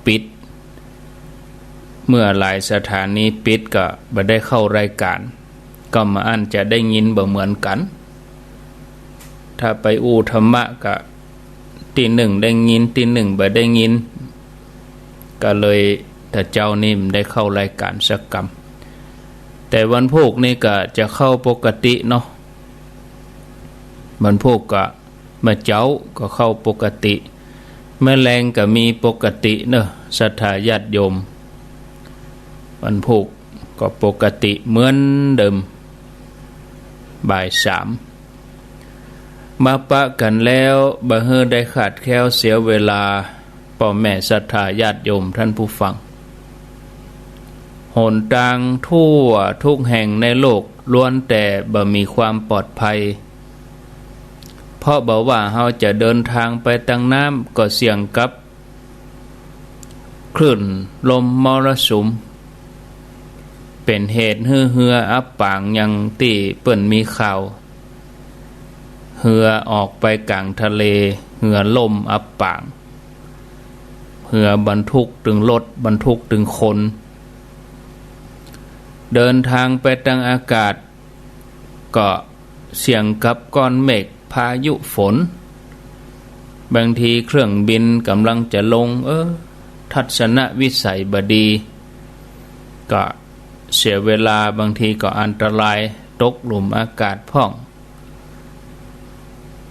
ปิดเมื่อหลายสถานีปิดก็บ่ได้เข้ารายการก็มาอันจะได้ยินบ่เหมือนกันถ้าไปอู้ธรรมะก็ตีหนึ่งได้ยินตีหนึ่งบ่ได้ยินก็เลยถ้าเจ้านี่มได้เข้ารายการสักกรรมแต่วันพุธนี่ก็จะเข้าปกติเนาะวันพุธก็เมื่อเจ้าก็เข้าปกติเมื่อแรงก็มีปกติเนอะศรัทธาญาติโยมวันพุธก็ปกติเหมือนเดิมบ่ายสามมาปะกันแล้วบ่เฮอได้ขาดแคลวเสียเวลาพ่อแม่ศรัทธาญาติโยมท่านผู้ฟังหนทางทั่วทุกแห่งในโลกล้วนแต่บ่มีความปลอดภัยเพราะบอกว่าเราจะเดินทางไปทางน้ำก็เสี่ยงกับคลื่นลมมรสุมเป็นเหตุให้เรืออับปางอย่างที่เปิ้นมีข่าวเรือออกไปกลางทะเลเรือล่มอับปางเรือบรรทุกถึงรถบรรทุกถึงคนเดินทางไปทางอากาศก็เสี่ยงกับก้อนเมฆพายุฝนบางทีเครื่องบินกำลังจะลงทัศนวิสัยบดีก็เสียเวลาบางทีก็อันตรายตกหลุมอากาศพ่อง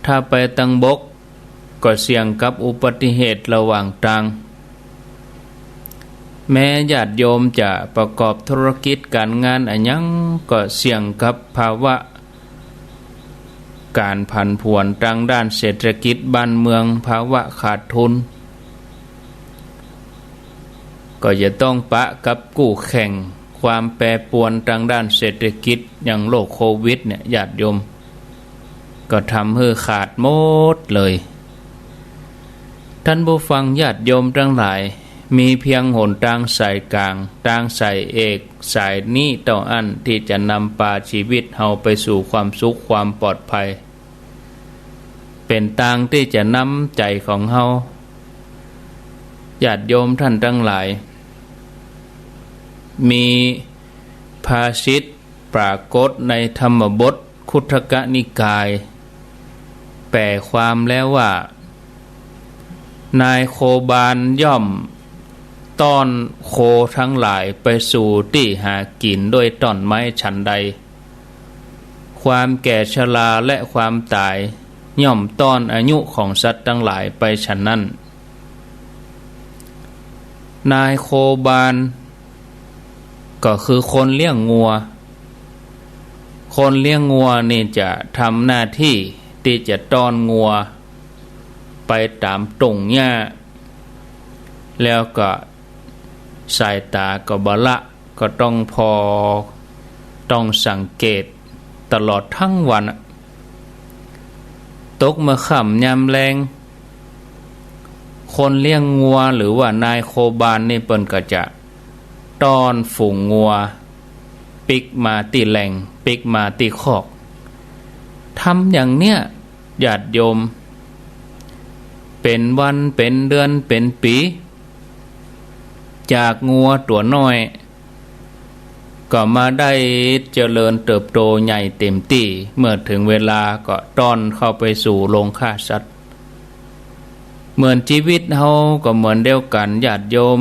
ถ้าไปทางบกก็เสี่ยงกับอุบัติเหตุระหว่างทางแม้ญาติโยมจะประกอบธุรกิจการงานอันยังก็เสี่ยงกับภาวะการผันผวนทางด้านเศรษฐกิจบ้านเมืองภาวะขาดทุนก็จะต้องปะกับกู้แข่งความแปรปรวนทางด้านเศรษฐกิจอย่างโรคโควิดเนี่ยญาติโยมก็ทำให้ขาดหมดเลยท่านผู้ฟังญาติโยมทั้งหลายมีเพียงหนทางสายกลางทางสายเอกสายนี้เท่าอันที่จะนำพาชีวิตเฮาไปสู่ความสุขความปลอดภัยเป็นทางที่จะนำใจของเฮาญาติโยมท่านทั้งหลายมีภาษิตปรากฏในธรรมบทคุทกนิกายแปลความแล้วว่านายโคบาลย่อมต้อนโคทั้งหลายไปสู่ที่หากินด้วยต้นไม้ฉันใดความแก่ชราและความตายย่อมต้อนอายุของสัตว์ทั้งหลายไปฉันนั้นนายโคบาลก็คือคนเลี้ยงงัวคนเลี้ยงงัวนี่จะทำหน้าที่ที่จะต้อนงัวไปตามตงหญ้าแล้วก็สายตาก็บละก็ต้องสังเกตตลอดทั้งวันตกเมื่อค่ำยามแลงคนเลี้ยงงัวหรือว่านายโคบาลนี่เปิ้นก็จะต้อนฝูงงัวปิกมาตีแหล่งปิกมาตีคอกทำอย่างเนี้ยญาติโยมเป็นวันเป็นเดือนเป็นปีจากงัวตัวน้อยก็มาได้เจริญเติบโตใหญ่เต็มที่เมื่อถึงเวลาก็ต้อนเข้าไปสู่โรงฆ่าสัตว์เหมือนชีวิตเฮาก็เหมือนเดียวกันญาติโยม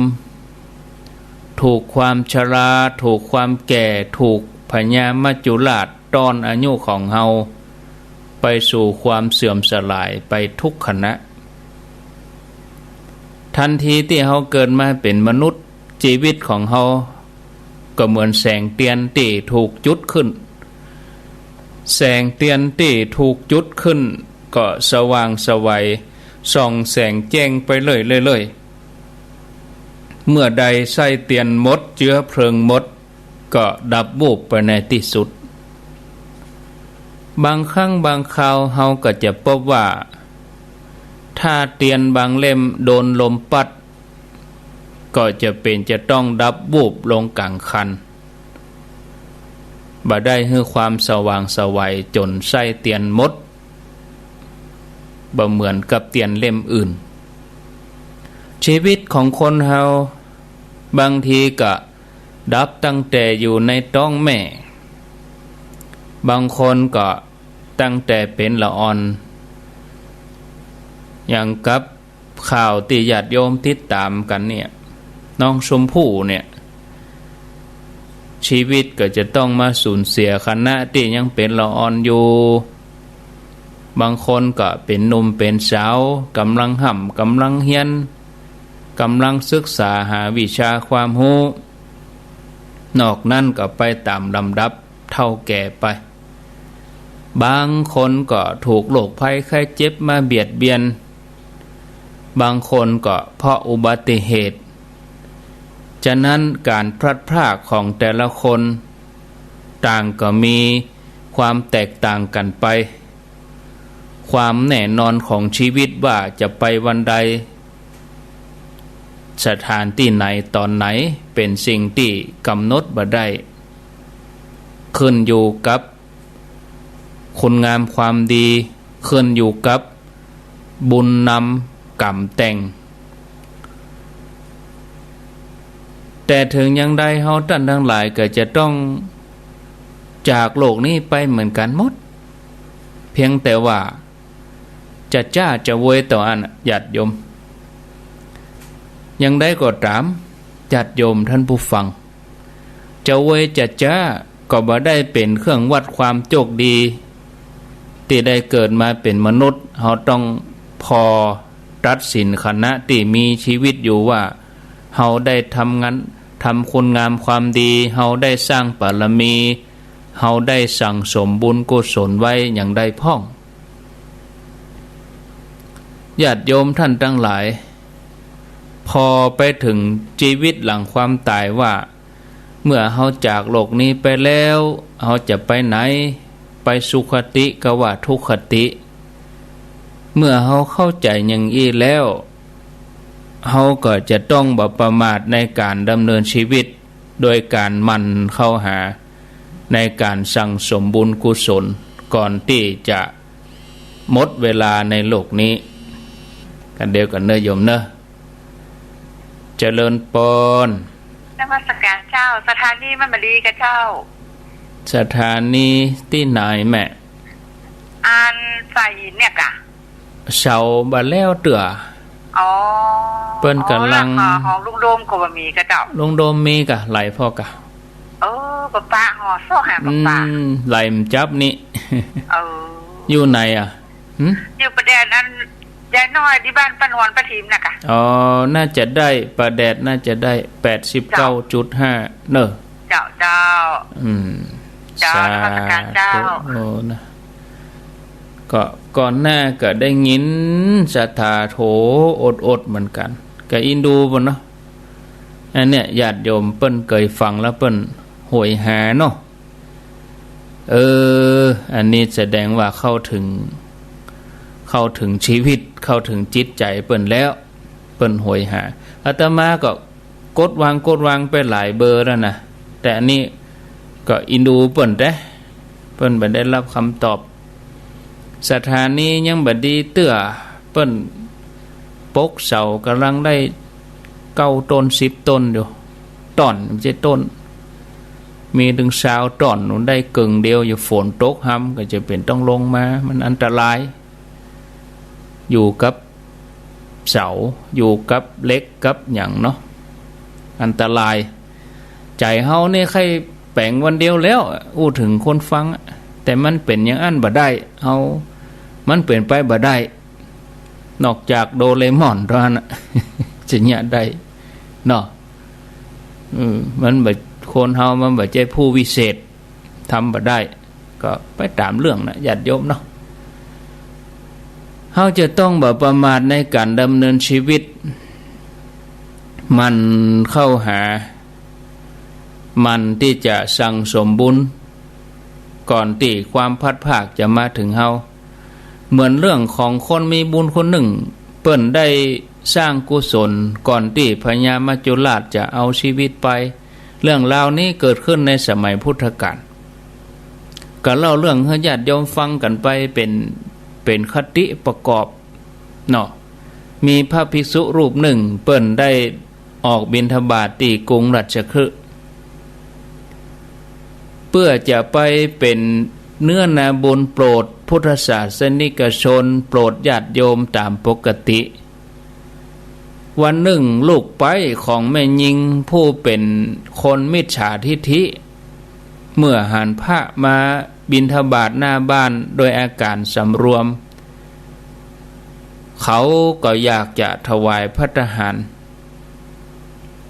ถูกความชราถูกความแก่ถูกพญามัจจุราชต้อนอายุของเฮาไปสู่ความเสื่อมสลายไปทุกขณะทันทีที่เฮาเกิดมาเป็นมนุษย์ชีวิตของเฮาก็เหมือนแสงเทียนที่ถูกจุดขึ้นแสงเทียนที่ถูกจุดขึ้นก็สว่างไสวส่องแสงแจ้งไปเลยเมื่อใดไส้เทียนหมดเชื้อเพลิงหมดก็ดับวูบไปในที่สุดบางครั้งบางคราวเฮาก็จะพบว่าถ้าเทียนบางเล่มโดนลมพัดก็จะต้องดับวูบลงกลางคันบ่ได้ให้ความสว่างไสวจนไส้เทียนหมดบ่เหมือนกับเทียนเล่มอื่น ชีวิตของคนเฮาบางทีก็ดับตั้งแต่อยู่ในท้องแม่บางคนก็ตั้งแต่เป็นละอ่อนอย่างกับข่าวที่ญาติโยมติดตามกันเนี่ยน้องชมพู่เนี่ยชีวิตก็จะต้องมาสูญเสียขณะที่ยังเป็นละอ่อนอยู่บางคนก็เป็นหนุ่มเป็นสาวกำลังห่ำกำลังเฮียนกำลังศึกษาหาวิชาความรู้นอกนั้นก็ไปตามลำดับเท่าแก่ไปบางคนก็ถูกโรคภัยไข้เจ็บมาเบียดเบียนบางคนก็เพราะอุบัติเหตุฉะนั้นการพลัดพรากของแต่ละคนต่างก็มีความแตกต่างกันไปความแน่นอนของชีวิตว่าจะไปวันใดสถานที่ไหนตอนไหนเป็นสิ่งที่กำหนดบ่ได้ขึ้นอยู่กับคุณงามความดีขึ้นอยู่กับบุญนำกรรมแต่งแต่ถึงอย่างใดเฮาท่านทั้งหลายก็จะต้องจากโลกนี้ไปเหมือนกันหมดเพียงแต่ว่าจะจ้าจะเวยต่ออันญาติโยมยังได้ก็ตามญาติโยมท่านผู้ฟังจะเวยจะจ้าก็บ่ได้เป็นเครื่องวัดความโชคดีที่ได้เกิดมาเป็นมนุษย์เฮาต้องพอตัดสินขณะที่มีชีวิตอยู่ว่าเฮาได้ทำงานทำคุณงามความดีเฮาได้สร้างบารมีเฮาได้สั่งสมบุญกุศลไว้อย่างใดพ้องญาติโยมท่านทั้งหลายพอไปถึงชีวิตหลังความตายว่าเมื่อเฮาจากโลกนี้ไปแล้วเฮาจะไปไหนไปสุคติก็ว่าทุกขติเมื่อเฮาเข้าใจอย่างนี้แล้วเฮาก็จะต้องบ่ประมาทในการดำเนินชีวิตโดยการหมั่นเข้าหาในการสั่งสมบุญกุศลก่อนที่จะหมดเวลาในโลกนี้กันเดียวกันเนยโยมเนอะเจริญปนนมัสการเจ้าสถานีมันมาดีกับเจ้าสถานีที่ไหนแม่อันใส่เนี่ยกะเสาบาแล้วเตืออ๋อเปิ้นกำลังของลุงโดมก็บ่มีกับเจ้าลุงโดมมีกะไหลพ่อกะป้าห่อซ้อหาป้าไหลมจับนี่อยู่ไหนอ่ะอยู่ประเด็นนั้นยายน้อยที่บ้านป้านวลป้าทีมน่ะกะน่าจะได้ประแดดน่าจะได้ 89.5 เนอะเจ้าเจ้านมัสการเจ้านะก็ก่อนหน้าก็ได้ยินศรัทธาโถอดเหมือนกันก็อินดูบ่เนาะอันเนี้ยญาติโยมเปิ้นเคยฟังแล้วเปิ้นโหยหาเนาะอันนี้แสดงว่าเข้าถึงชีวิตเข้าถึงจิตใจเปิ้นแล้วเปิ้นโหยหาอาตมาก็กดวางไปหลายเบอร์แล้วนะแต่อันนี้ก็อินดูเปิ้นบ่ได้รับคำตอบสถานียังบ่ดีเตื้อเปิ้นปกเสากำลังได้9 ต้น10 ต้นอยู่ต้นไม่ใช่ต้นมีถึง20 ต้นนู้นได้กึ่งเดียวอยู่ฝนตกห้ำก็จะเป็นต้องลงมามันอันตรายอยู่กับเสาอยู่กับเล็กกับอย่างเนาะอันตรายใจเฮาเนี่ยใครแปลงวันเดียวแล้วอู้ถึงคนฟังแต่มันเป็นอย่างอันบ่ได้เฮามันเปลี่ยนไปบ่ได้นอกจากโดเรมอนเท่านั้นจะเนี่ยได้เนาะมันแบบคนเฮามันแบบใจผู้วิเศษทำบ่ได้ก็ไปตามเรื่องนะญาติโยมเนาะเฮาจะต้องบ่ประมาทในการดำเนินชีวิตมันเข้าหามันที่จะสั่งสมบุญก่อนที่ความพัดภาคจะมาถึงเฮาเหมือนเรื่องของคนมีบุญคนหนึ่งเปิ้นได้สร้างกุศลก่อนที่พญามัจจุราชจะเอาชีวิตไปเรื่องราวนี้เกิดขึ้นในสมัยพุทธกาลก็เล่าเรื่องให้ญาติโยมฟังกันไปเป็นคติประกอบเนาะ มีพระภิกษุรูปหนึ่งเปิ้นได้ออกบิณฑบาตที่กรุงรัชคฤห์เพื่อจะไปเป็นเนื้อนาบุญโปรดพุทธศาสนิกชนโปรดญาติโยมตามปกติวันหนึ่งลูกไปของแม่หญิงผู้เป็นคนมิจฉาทิฐิเมื่อหันพระมาบิณฑบาตหน้าบ้านโดยอาการสำรวมเขาก็อยากจะถวายภัตตาหาร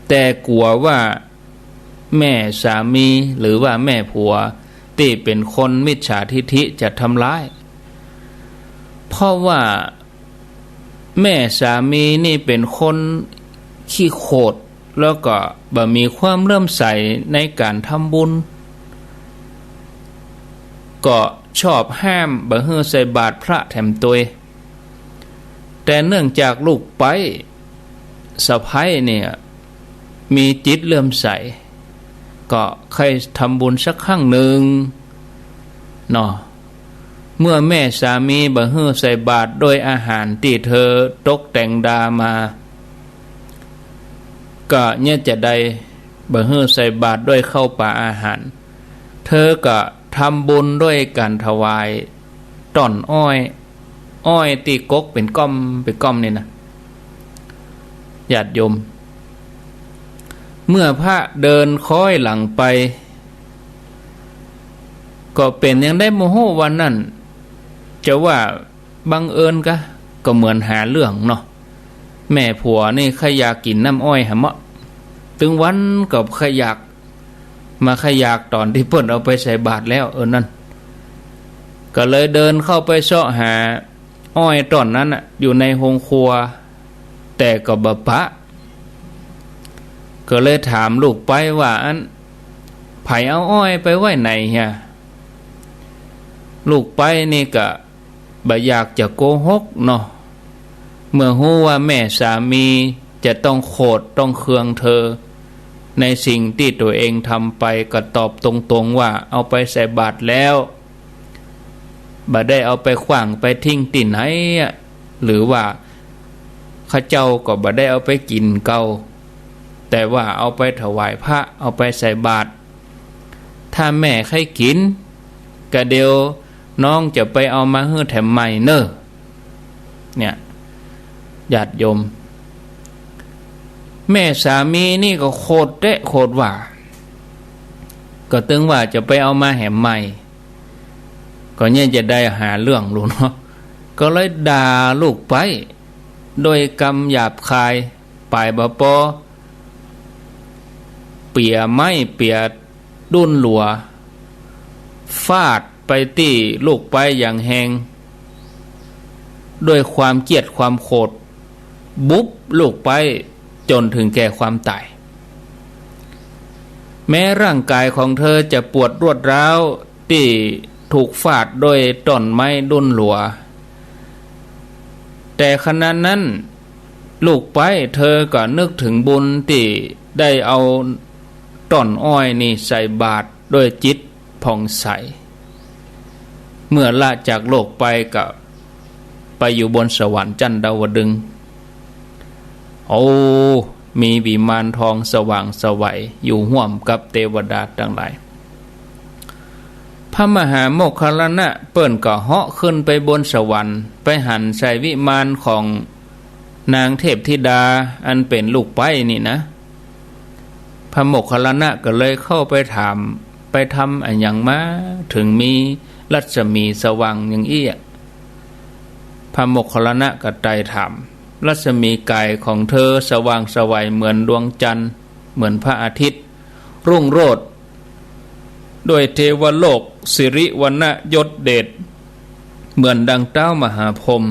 แต่กลัวว่าแม่สามีหรือว่าแม่ผัวที่เป็นคนมิจฉาทิฐิจะทำร้ายเพราะว่าแม่สามีนี่เป็นคนขี้โขดแล้วก็บ่มีความเลื่อมใสในการทำบุญก็ชอบห้ามบ่ให้ใส่บาตรพระแถมตัวแต่เนื่องจากลูกไปสะใภ้เนี่ยมีจิตเลื่อมใสก็ใครทำบุญสักครั้งหนึ่งเนาะเมื่อแม่สามีบ่ให้ใส่บาตรโดยอาหารที่เธอตกแต่งดามาก็เนี่ยจะได้บ่ให้ใส่บาตรด้วยข้าวปลาอาหารเธอก็ทำบุญด้วยการถวายต้นอ้อยตีกกเป็นก้อมนี่นะญาติโยมเมื่อพระเดินค้อยหลังไปก็เป็นยังได้โมโหวันนั้นจะว่าบังเอิญก็เหมือนหาเรื่องเนาะแม่ผัวนี่ขยากกินน้ำอ้อยหะเมาะถึงวันกับขยากมาขยากตอนที่เพิ่นเอาไปใส่บาตรแล้วนั่นก็เลยเดินเข้าไปเสาะหาอ้อยต้นนั้นอยู่ในโรงครัวแต่ก็บ่ปะก็เลยถามลูกไปว่าอันไผเอาอ้อยไปไว้ไหนเฮียลูกไปนี่ก็บ่อยากจะโกหกเนาะเมื่อรู้ว่าแม่สามีจะต้องโขดต้องเคืองเธอในสิ่งที่ตัวเองทำไปก็ตอบตรงๆว่าเอาไปใส่บาตรแล้วบ่ได้เอาไปขว้างไปทิ้งที่ไหนหรือว่าข้าเจ้าก็บ่ได้เอาไปกินเก่าแต่ว่าเอาไปถวายพระเอาไปใส่บาตรถ้าแม่ใครกินก็เดี๋ยวน้องจะไปเอามาให้แถมใหม่เนอะเนี่ยญาติโยมแม่สามีนี่ก็โคตรเตะโคตรว่าก็ตึงว่าจะไปเอามาแถมใหม่ก็เนี่ยจะได้หาเรื่องรู้เนาะก็เลยด่าลูกไปโดยคำหยาบคายปลายบ่ปอเปียไม้เปียดุนหลัวฟาดไปที่ลูกไปอย่างแหงด้วยความเกลียดความโกรธบุบลูกไปจนถึงแก่ความตายแม้ร่างกายของเธอจะปวดรวดร้าวที่ถูกฟาดด้วยต้นไม้ดุนหลัวแต่ขณะนั้นลูกไปเธอก็นึกถึงบุญที่ได้เอาต้นอ้อยนี่ใส่บาตรด้วยจิตผ่องใสเมื่อละจากโลกไปก็ไปอยู่บนสวรรค์จันทร์ดาวดึงส์โอ้มีวิมานทองสว่างไสวอยู่ร่วมกับเทวดาทั้งหลายพระมหาโมคคัลลานะเปิ้นก็เหาะขึ้นไปบนสวรรค์ไปหันใส่วิมานของนางเทพธิดาอันเป็นลูกไปนี่นะพระโมคคัลลานะก็เลยเข้าไปถามไปทำอันอย่างมาถึงมีรัศมีสว่างอย่างอี้พระโมคคัลลานะก็ไต่ถามรัศมีกายของเธอสว่างไสวเหมือนดวงจันทร์เหมือนพระอาทิตย์รุ่งโรจน์ด้วยเทวโลกสิริวรรณยศเดชเหมือนดังเต้ามหาพรหม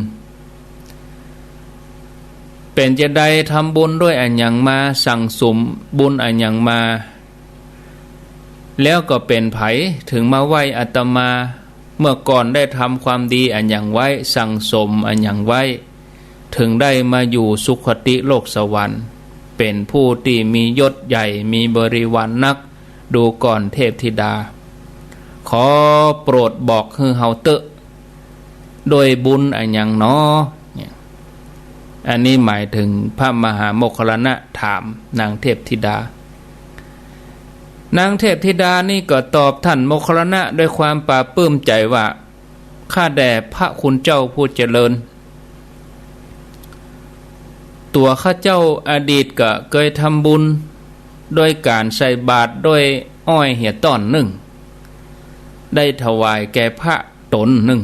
เป็นจะได้ทำบุญด้วยอันอย่างมาสั่งสมบุญอันอย่างมาแล้วก็เป็นไผถึงมาไหว้อาตมาเมื่อก่อนได้ทำความดีอันอย่างไว้สั่งสมอันอย่างไว้ถึงได้มาอยู่สุคติโลกสวรรค์เป็นผู้ที่มียศใหญ่มีบริวารนักดูก่อนเทพธิดาขอโปรดบอกคือเฮาเตอะโดยบุญอันอย่างน้อ อันนี้หมายถึงพระมหาโมคคัลลานะถามนางเทพธิดานางเทพธิดานี่ก็ตอบท่านโมคคัลลานะด้วยความปลาปลื้มใจว่าข้าแด่พระคุณเจ้าผู้เจริญตัวข้าเจ้าอดีตก็เคยทำบุญโดยการใส่บาตรด้วยอ้อยเหี่ยต้อนหนึ่งได้ถวายแก่พระตนหนึ่ง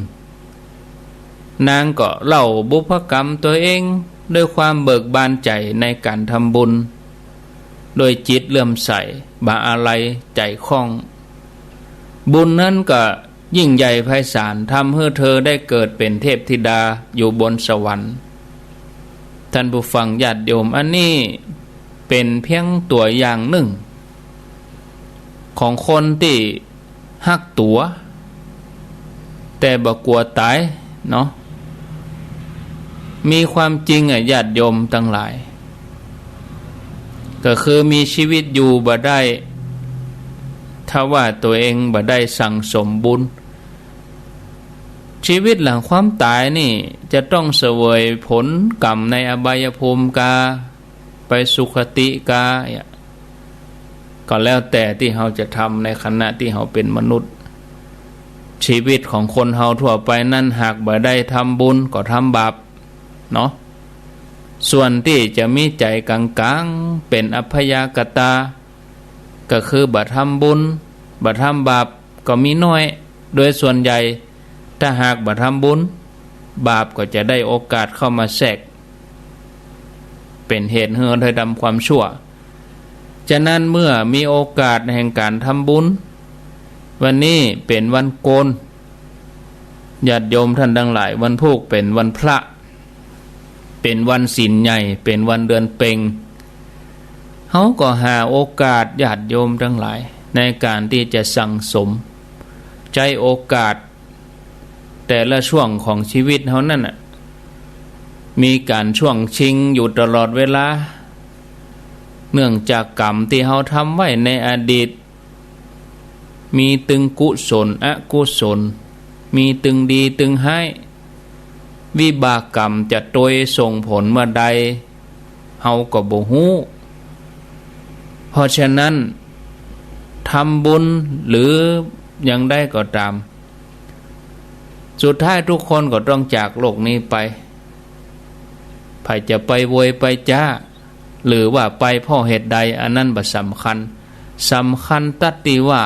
นางก็เล่าบุพกรรมตัวเองด้วยความเบิกบานใจในการทำบุญโดยจิตเลื่อมใสบาอะไรใจคล่องบุญนั้นก็ยิ่งใหญ่ไพศาลทำให้เธอได้เกิดเป็นเทพธิดาอยู่บนสวรรค์ท่านผู้ฟังญาติโยมอันนี้เป็นเพียงตัวอย่างหนึ่งของคนที่ฮักตัวแต่บ่กลัวตายเนาะมีความจริงญาติโยมทั้งหลายก็คือมีชีวิตอยู่บ่ได้ถ้าว่าตัวเองบ่ได้สั่งสมบุญชีวิตหลังความตายนี่จะต้องเสวยผลกรรมในอบายภูมิกาไปสุคติกาก็แล้วแต่ที่เราจะทำในขณะที่เราเป็นมนุษย์ชีวิตของคนเราทั่วไปนั้นหากบ่ได้ทำบุญก็ทำบาปเนาะส่วนที่จะมีใจกลางๆเป็นอัพยากตาก็คือบ่ทำบุญบ่ทำบาปก็มีน้อยโดยส่วนใหญ่ถ้าหากบ่ทำบุญบาปก็จะได้โอกาสเข้ามาแทรกเป็นเหตุให้เราได้ทำความชั่วฉะนั้นเมื่อมีโอกาสแห่งการทำบุญวันนี้เป็นวันโกนญาติโยมท่านทั้งหลายวันพุธเป็นวันพระเป็นวันศีลใหญ่เป็นวันเดือนเพ็ญเขาก็หาโอกาสญาติโยมทั้งหลายในการที่จะสั่งสมใจโอกาสแต่ละช่วงของชีวิตเขานั่นน่ะมีการช่วงชิงอยู่ตลอดเวลาเนื่องจากกรรมที่เขาทำไว้ในอดีตมีตึงกุศลอกุศลมีตึงดีตึงให้วิบากกรรมจะโดยส่งผลเมื่อใดเฮาก็บ่ฮู้เพราะฉะนั้นทำบุญหรือยังได้ก็ตามสุดท้ายทุกคนก็ต้องจากโลกนี้ไปใครจะไปโวยไปจ้าหรือว่าไปเพราะเหตุใดอันนั้นบ่สำคัญตัดที่ว่า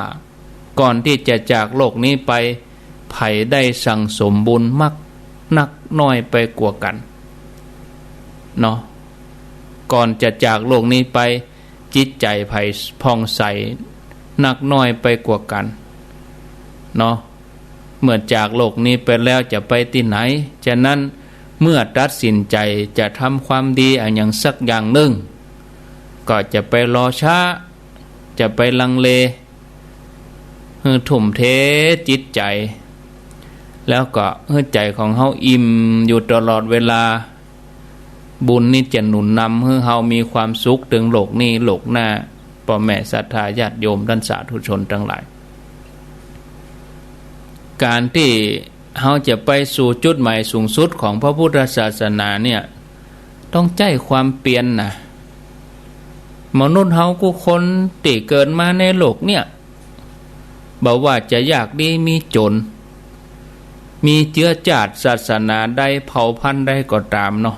ก่อนที่จะจากโลกนี้ไปไผได้สั่งสมบุญมากนักน้อยไปกว่ากันเนาะก่อนจะจากโลกนี้ไปจิตใจไผผ่องใสนักน้อยไปกว่ากันเนาะเมื่อจากโลกนี้ไปแล้วจะไปที่ไหนฉะนั้นเมื่อตัดสินใจจะทำความดีอย่างสักอย่างหนึ่งก็จะไปรอช้าจะไปลังเลทุ่มเทจิตใจแล้วก็ให้ใจของเฮาอิ่มอยู่ตลอดเวลาบุญนี่จะหนุนนำให้เฮามีความสุขถึงโลกนี้โลกหน้าพ่อแม่ศรัทธาญาติโยมท่านสาธุชนทั้งหลายการที่เฮาจะไปสู่จุดหมายสูงสุดของพระพุทธศาสนาเนี่ยต้องใจความเปลี่ยนนะมนุษย์เฮากูคนที่เกิดมาในโลกเนี่ยบอกว่าจะอยากดีมีจนมีเชื้อชาติศาสนาใดเผ่าพันธุ์ใดก็ตามเนาะ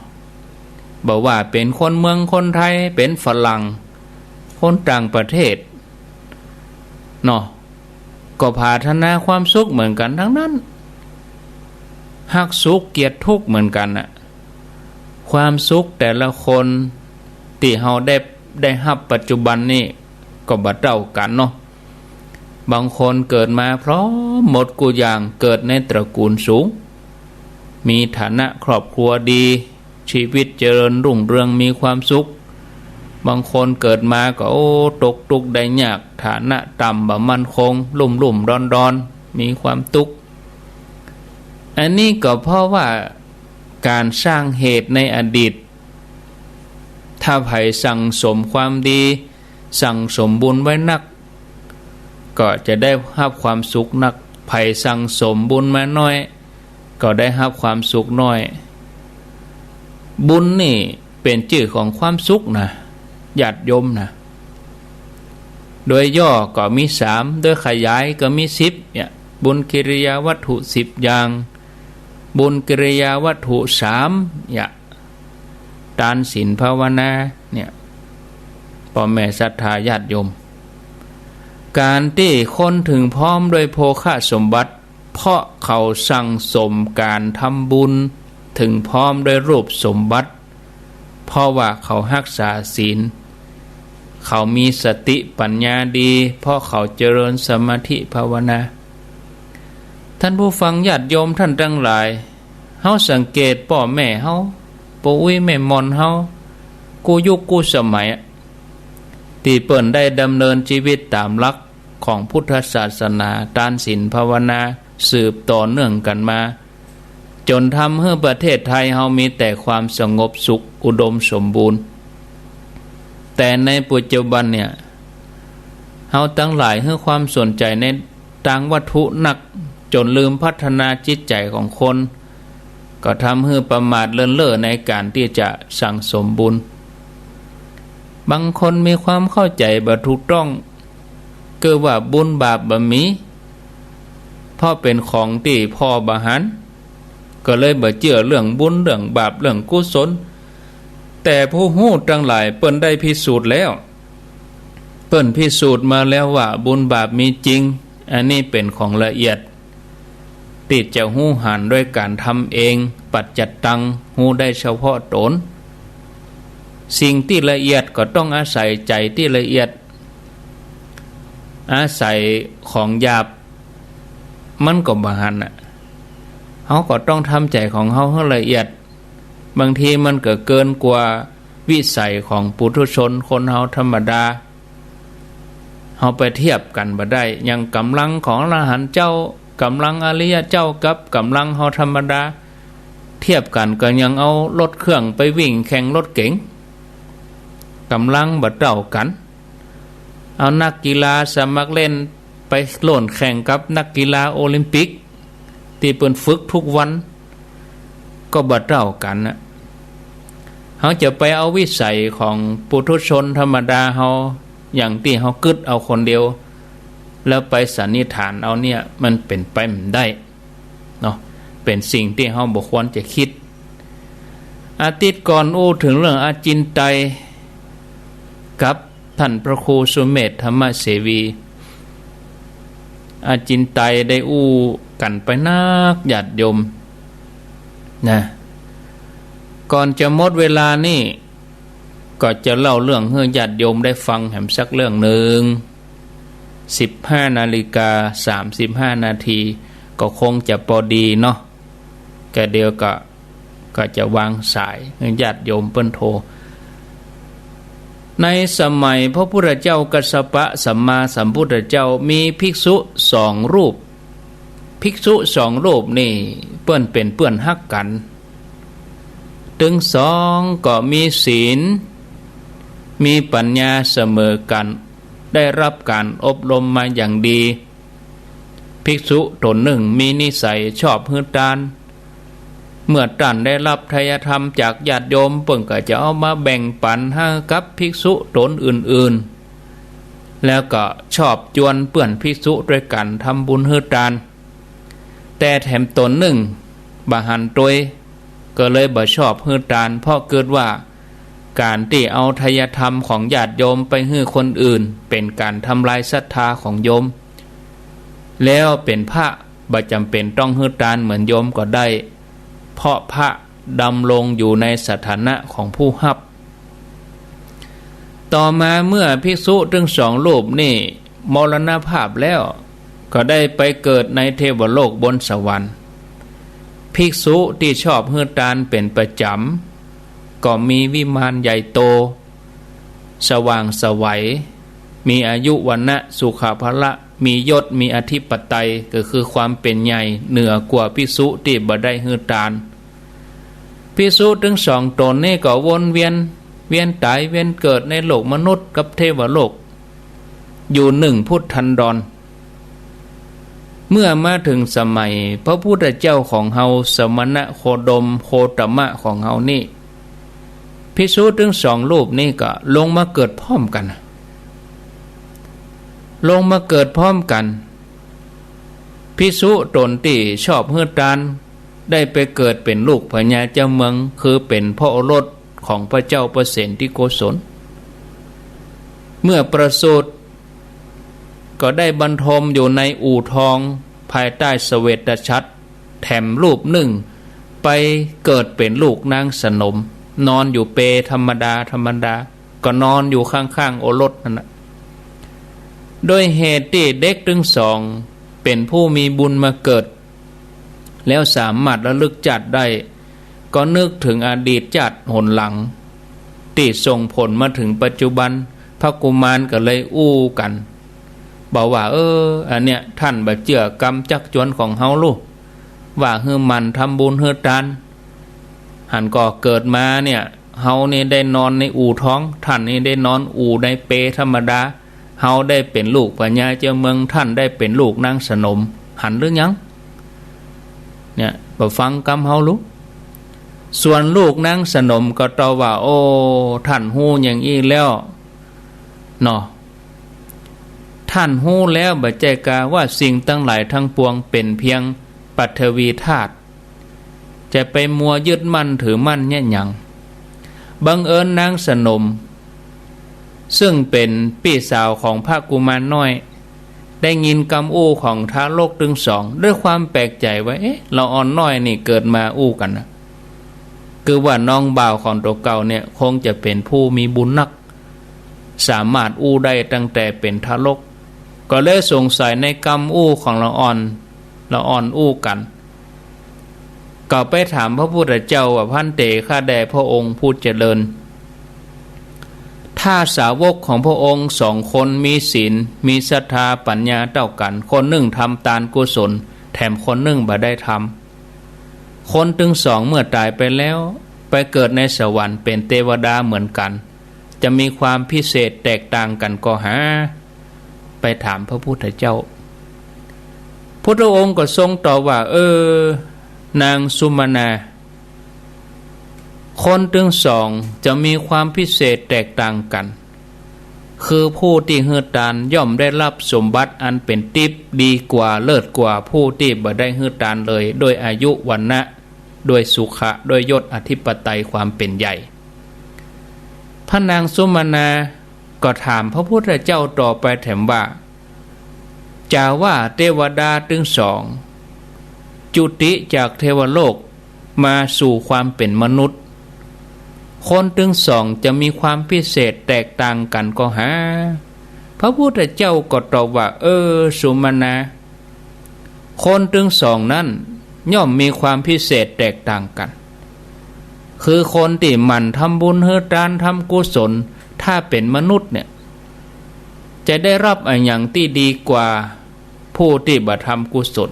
บอกว่าเป็นคนเมืองคนไทยเป็นฝรั่งคนต่างประเทศเนาะก็ปรารถนาความสุขเหมือนกันทั้งนั้นฮักสุขเกลียดทุกข์เหมือนกันน่ะความสุขแต่ละคนที่เฮาได้รับปัจจุบันนี้ก็บ่เท่ากันเนาะบางคนเกิดมาพร้อมหมดกุอย่างเกิดในตระกูลสูงมีฐานะครอบครัวดีชีวิตเจริญรุ่งเรืองมีความสุขบางคนเกิดมาก็ตกทุกข์ได้ยากฐานะต่ำบ่มั่นคงลุ่มๆดอนๆมีความทุกข์อันนี้ก็เพราะว่าการสร้างเหตุในอดีตถ้าไผสั่งสมความดีสั่งสมบุญไว้นักก็จะได้รับความสุขนักไผสั่งสมบุญมาน้อยก็ได้รับความสุขน้อย บุญนี่เป็นชื่อของความสุขนะญาติโยมนะโดยย่อก็มี3โดยขยายก็มี10เนี่ยบุญกิริยาวัตถุ10อย่างบุญกิริยาวัตถุ3เนี่ยทานศีลภาวนาเนี่ยพ่อแม่ศรัทธาญาติโยมการที่คนถึงพร้อมด้วยโภคสมบัติเพราะเขาสั่งสมการทำบุญถึงพร้อมด้วยรูปสมบัติเพราะว่าเขารักษาศีลเขามีสติปัญญาดีเพราะเขาเจริญสมาธิภาวนาท่านผู้ฟังญาติโยมท่านทั้งหลายเฮาสังเกตพ่อแม่เฮาปู่อุ้ยแม่มอนเฮากูยุคกูสมัยที่เปิ้นได้ดำเนินชีวิตตามหลักของพุทธศาสนาทานศีลภาวนาสืบต่อเนื่องกันมาจนทำให้ประเทศไทยเฮามีแต่ความสงบสุขอุดมสมบูรณ์แต่ในปัจจุบันเนี่ยเฮาทั้งหลายให้ความสนใจในทางวัตถุหนักจนลืมพัฒนาจิตใจของคนก็ทำให้ประมาทเลินเล่อในการที่จะสั่งสมบุญบางคนมีความเข้าใจบ่ถูกต้องเกิดว่าบุญบาปบ่มีเพราะเป็นของที่พ่อบ่หันก็เลยบ่เชื่อเรื่องบุญเรื่องบาปเรื่องกุศลแต่ผู้ฮู้ทั้งหลายเปิ้นได้พิสูจน์แล้วเปิ้นพิสูจน์มาแล้วว่าบุญบาปมีจริงอันนี้เป็นของละเอียดที่จะฮู้หันด้วยการทำเองปัจจัตตังฮู้ได้เฉพาะตนสิ่งที่ละเอียดก็ต้องอาศัยใจที่ละเอียดอาศัยของหยาบมันก็บ่หันน่ะเฮาก็ต้องทำใจของเฮาให้ละเอียดบางทีมันก็เกินกว่าวิสัยของปุถุชนคนเฮาธรรมดาเฮาไปเทียบกันบ่ได้ยังกำลังของอรหันต์เจ้ากำลังอริยเจ้ากับกำลังเฮาธรรมดาเทียบกันก็ยังเอารถเครื่องไปวิ่งแข่งรถเก๋งกำลังบ่เท่ากันเอานักกีฬาสมัครเล่นไปโล่นแข่งกับนักกีฬาโอลิมปิกที่เพิ่นฝึกทุกวันก็บ่เท่ากันนะเฮาจะไปเอาวิสัยของปุถุชนธรรมดาเฮาอย่างที่เฮากึดเอาคนเดียวแล้วไปสันนิษฐานเอาเนี่ยมันเป็นไปไม่ได้เนาะเป็นสิ่งที่เฮาบ่ควรจะคิดอาทิตย์ก่อนถึงเรื่องอาจินไตยกับท่านพระครูสุเมธธรรมเสวีอาจินไตยได้กันไปนักญาติโยมนะก่อนจะหมดเวลานี่ก็จะเล่าเรื่องให้ญาติโยมได้ฟังแหมสักเรื่องหนึ่ง15:35 นาทีก็คงจะพอดีเนาะก็เดี๋ยวก็จะวางสายให้ญาติโยมเปิ้นโทรในสมัยพระพุทธเจ้ากัสสปะสัมมาสัมพุทธเจ้ามีภิกษุ2 รูปภิกษุ2 รูปนี่เปิ้นเป็นเพื่อนฮักกันถึง2ก็มีศีลมีปัญญาเสมอกันได้รับการอบรมมาอย่างดีภิกษุตนหนึ่งมีนิสัยชอบฮือทานเมื่อท่านได้รับทายธรรมจากญาติโยมเพิ่นก็จะเอามาแบ่งปันให้กับภิกษุตนอื่นๆแล้วก็ชอบจวนเปื้อนภิกษุด้วยกันทำบุญฮือทานแต่แถมตนหนึ่งบ่หันตัวก็เลยบ่ชอบฮือทานเพราะเกิดว่าการที่เอาทายธรรมของญาติโยมไปให้คนอื่นเป็นการทำลายศรัทธาของโยมแล้วเป็นพระบ่จำเป็นต้องฮือทานเหมือนโยมก็ได้เพราะพระดำรงอยู่ในสถานะของผู้รับต่อมาเมื่อภิกษุทั้ง2 รูปนี่มรณภาพแล้วก็ได้ไปเกิดในเทวโลกบนสวรรค์ภิกษุที่ชอบฮือทานเป็นประจำก็มีวิมานใหญ่โตสว่างไสวมีอายุวรรณะสุขภละมียศมีอธิปไตยก็คือความเป็นใหญ่เหนือกว่าภิกษุที่บ่ได้ฮือทานภิกษุทั้ง2 ตนนี่ก็วนเวียนตายเวียนเกิดในโลกมนุษย์กับเทวโลกอยู่1 พุทธันดรเมื่อมาถึงสมัยพระพุทธเจ้าของเฮาสมณะโคดมโคตมะของเฮานี่ ภิกษุทั้งสองรูปนี่ก็ลงมาเกิดพร้อมกันลงมาเกิดพร้อมกันภิกษุตนที่ชอบเฮือตานได้ไปเกิดเป็นลูกพญาเจ้าเมืองคือเป็นพระโอรสของพระเจ้าประเสนที่โกศลเมื่อประสูติก็ได้บรรทมอยู่ในอู่ทองภายใต้เสวตฉัตรแถมรูปหนึ่งไปเกิดเป็นลูกนางสนมนอนอยู่เปธรรมดาก็นอนอยู่ข้างๆโอรสนั่นแหละโดยเหตุที่เด็กทั้งสองเป็นผู้มีบุญมาเกิดแล้วสามารถระลึกจัดได้ก็นึกถึงอดีตจัดหนหลังที่ส่งผลมาถึงปัจจุบันพระกุมารก็เลยอู้กันบอกว่าอันเนี้ยท่านบ่เจือกรรมจักจวนของเฮาลูกว่าฮือมันทำบุญฮือทานหันก็เกิดมาเนี่ยเฮานี่ได้นอนในอู่ท้องท่านนี่ได้นอนอู่ในเปธรรมดาเฮาได้เป็นลูกพญาเจ้าเมืองท่านได้เป็นลูกนางสนมหันหรือยังเนี่ยบ่ฟังกรรมเฮาลูกส่วนลูกนางสนมก็ตอบว่าโอ้ท่านฮู้อย่างอี้แล้วเนาะท่านฮู้แล้วบ่ใจกาว่าสิ่งทั้งหลายทั้งปวงเป็นเพียงปัทวีธาตุจะไปมัวยึดมั่นถือมั่นเนี่ยหยังบังเอิญนางสนมซึ่งเป็นพี่สาวของพระกุมารน้อยได้ยินคำอู้ของทารกทั้งสองด้วยความแปลกใจว่าเราอ่อนน้อยนี่เกิดมาอู้กันนะคือว่าน้องบ่าวของตัวเก่าเนี่ยคงจะเป็นผู้มีบุญนักสามารถอู้ได้ตั้งแต่เป็นทารกก็เลยสงสัยในคำอู้ของละอ่อนอู้กันก็ไปถามพระพุทธเจ้าว่าพันเตข้าแด่พระองค์ผู้เจริญถ้าสาวกของพระองค์สองคนมีศีลมีศรัทธาปัญญาเท่ากันคนหนึ่งทำทานกุศลแถมคนหนึ่งบ่ได้ทำคนทั้งสองเมื่อตายไปแล้วไปเกิดในสวรรค์เป็นเทวดาเหมือนกันจะมีความพิเศษแตกต่างกันก็หาไปถามพระพุทธเจ้าพุทธองค์ก็ทรงตอบว่านางสุมาณาคนทั้งสองจะมีความพิเศษแตกต่างกันคือผู้ที่ฮือทานย่อมได้รับสมบัติอันเป็นทิพย์ดีกว่าเลิศกว่าผู้ที่บ่ได้ฮือทานเลยโดยอายุวรรณะโดยสุขะโดยยศอธิปไตยความเป็นใหญ่พระนางสุมาณาก็ถามพระพุทธเจ้าต่อไปแถมว่าจาว่าเทวดาทั้งสองจุติจากเทวโลกมาสู่ความเป็นมนุษย์คนทั้งสองจะมีความพิเศษแตกต่างกันก็หาพระพุทธเจ้าก็ตอบว่าสุมาณาคนทั้งสองนั้นย่อมมีความพิเศษแตกต่างกันคือคนที่หมั่นทำบุญเฮือทานทำกุศลถ้าเป็นมนุษย์เนี่ยจะได้รับอย่างที่ดีกว่าผู้ที่บ่ทำกุศล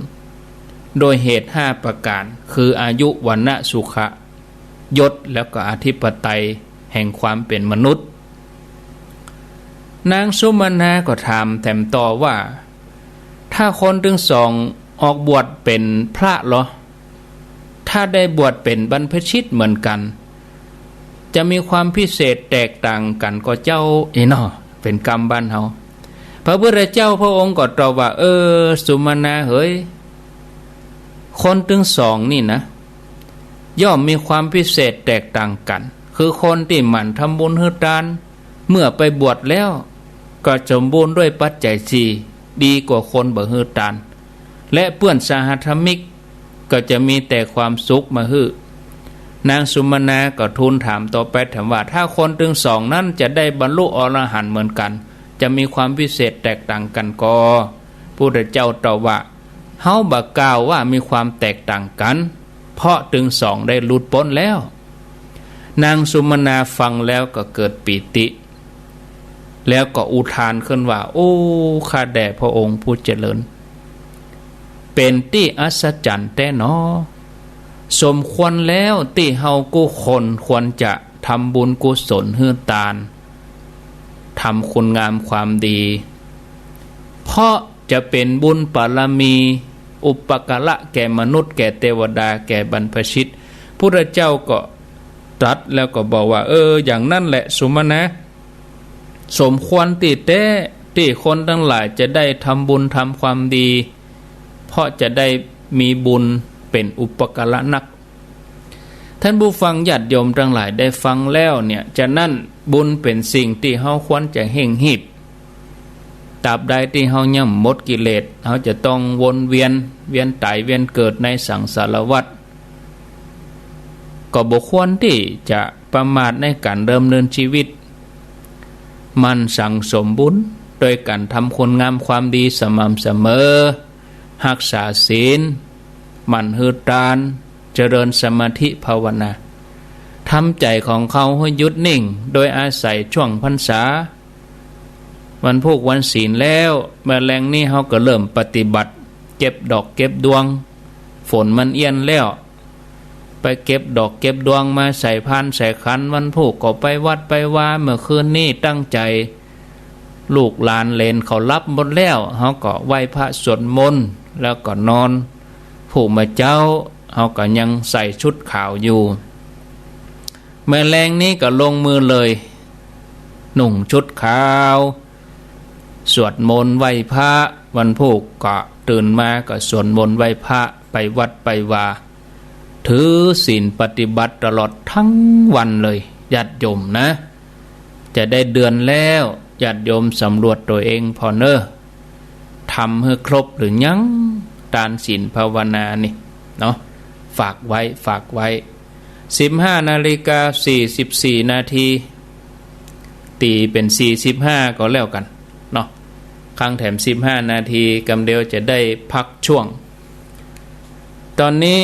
โดยเหตุ5ประการคืออายุวรรณะสุขะยศแล้วก็อธิปไตยแห่งความเป็นมนุษย์นางสุมาณาก็ถามแถมต่อว่าถ้าคนทั้งสองออกบวชเป็นพระเหรอถ้าได้บวชเป็นบรรพชิตเหมือนกันจะมีความพิเศษแตกต่างกันก็เจ้าเนาะเป็นกรรมบ้านเฮาพระพุทธเจ้าพระองค์ก็ตอบว่าสุมาณาเฮ้ยคนทั้งสองนี่นะย่อมมีความพิเศษแตกต่างกันคือคนที่หมั่นทำบุญฮือทานเมื่อไปบวชแล้วก็สมบูรณ์ด้วยปัจจัย4ดีกว่าคนบ่ฮือทานและเพื่อนสหธรรมิกก็จะมีแต่ความสุขมาฮือนางสุมาณาก็ทูลถามต่อไปถามว่าถ้าคนทั้งสองนั้นจะได้บรรลุอรหันต์เหมือนกันจะมีความพิเศษแตกต่างกันก็พระพุทธเจ้าตอบว่าเฮาบ่กล่าวว่ามีความแตกต่างกันเพราะทั้งสองได้หลุดพ้นแล้วนางสุมาณาฟังแล้วก็เกิดปิติแล้วก็อุทานขึ้นว่าโอ้ข้าแด่พระองค์ผู้เจริญเป็นที่อัศจรรย์แต่หนอสมควรแล้วที่เฮากู้คนควรจะทำบุญกุศลฮือทานทำคุณงามความดีเพราะจะเป็นบุญบารมีอุปการะแก่มนุษย์แก่เทวดาแก่บรรพชิตพุทธเจ้าก็ ตรัสแล้วก็บอกว่าอย่างนั้นแหละสุมาณะสมควรติเต้ที่คนทั้งหลายจะได้ทำบุญทำความดีเพราะจะได้มีบุญเป็นอุปการะนักท่านผู้ฟังญาติโยมทั้งหลายได้ฟังแล้วเนี่ยจะนั่นบุญเป็นสิ่งที่เฮาควรจะเห่งหีบตราบใดที่เฮายังหมดกิเลสเฮาจะต้องวนเวียนตายเวียนเกิดในสังสารวัฏก็บ่ควรที่จะประมาทในการเริ่มเนินชีวิตมันสั่งสมบุญโดยการทำคุณงามความดีสม่ำเสมอรักษาศีลมันหือตานเจริญสมาธิภาวนาทำใจของเขาให้หยุดนิ่งโดยอาศัยช่วงพรรษาวันพุกวันศีลแล้วเมื่อแรงนี้เขาก็เริ่มปฏิบัติเก็บดอกเก็บดวงฝนมันเอี้ยนแล้วไปเก็บดอกเก็บดวงมาใส่พานใส่ขันวันพุกก็ไปวัดไปว่าเมื่อคืนนี้ตั้งใจลูกหลานเลนเขารับหมดแล้วเขาก็ไหว้พระสวดมนต์แล้วก็นอนผู้มาเจ้าเขาก็ยังใส่ชุดขาวอยู่เมื่อแรงนี้ก็ลงมือเลยหนุ่งชุดขาวสวดมนต์ไหว้พระวันพุกก็ตื่นมาก็สวดมนต์ไหว้พระไปวัดไปว่าถือศีลปฏิบัติตลอดทั้งวันเลยญาติโยมนะจะได้เดือนแล้วญาติโยมสำรวจตัวเองพอเนอะทำให้ครบหรือยังทานศีลภาวนานี่เนาะฝากไว้15:44 นาทีตีเป็น45ก็แล้วกันเนาะข้างแถม15 นาทีกำเดียวจะได้พักช่วงตอนนี้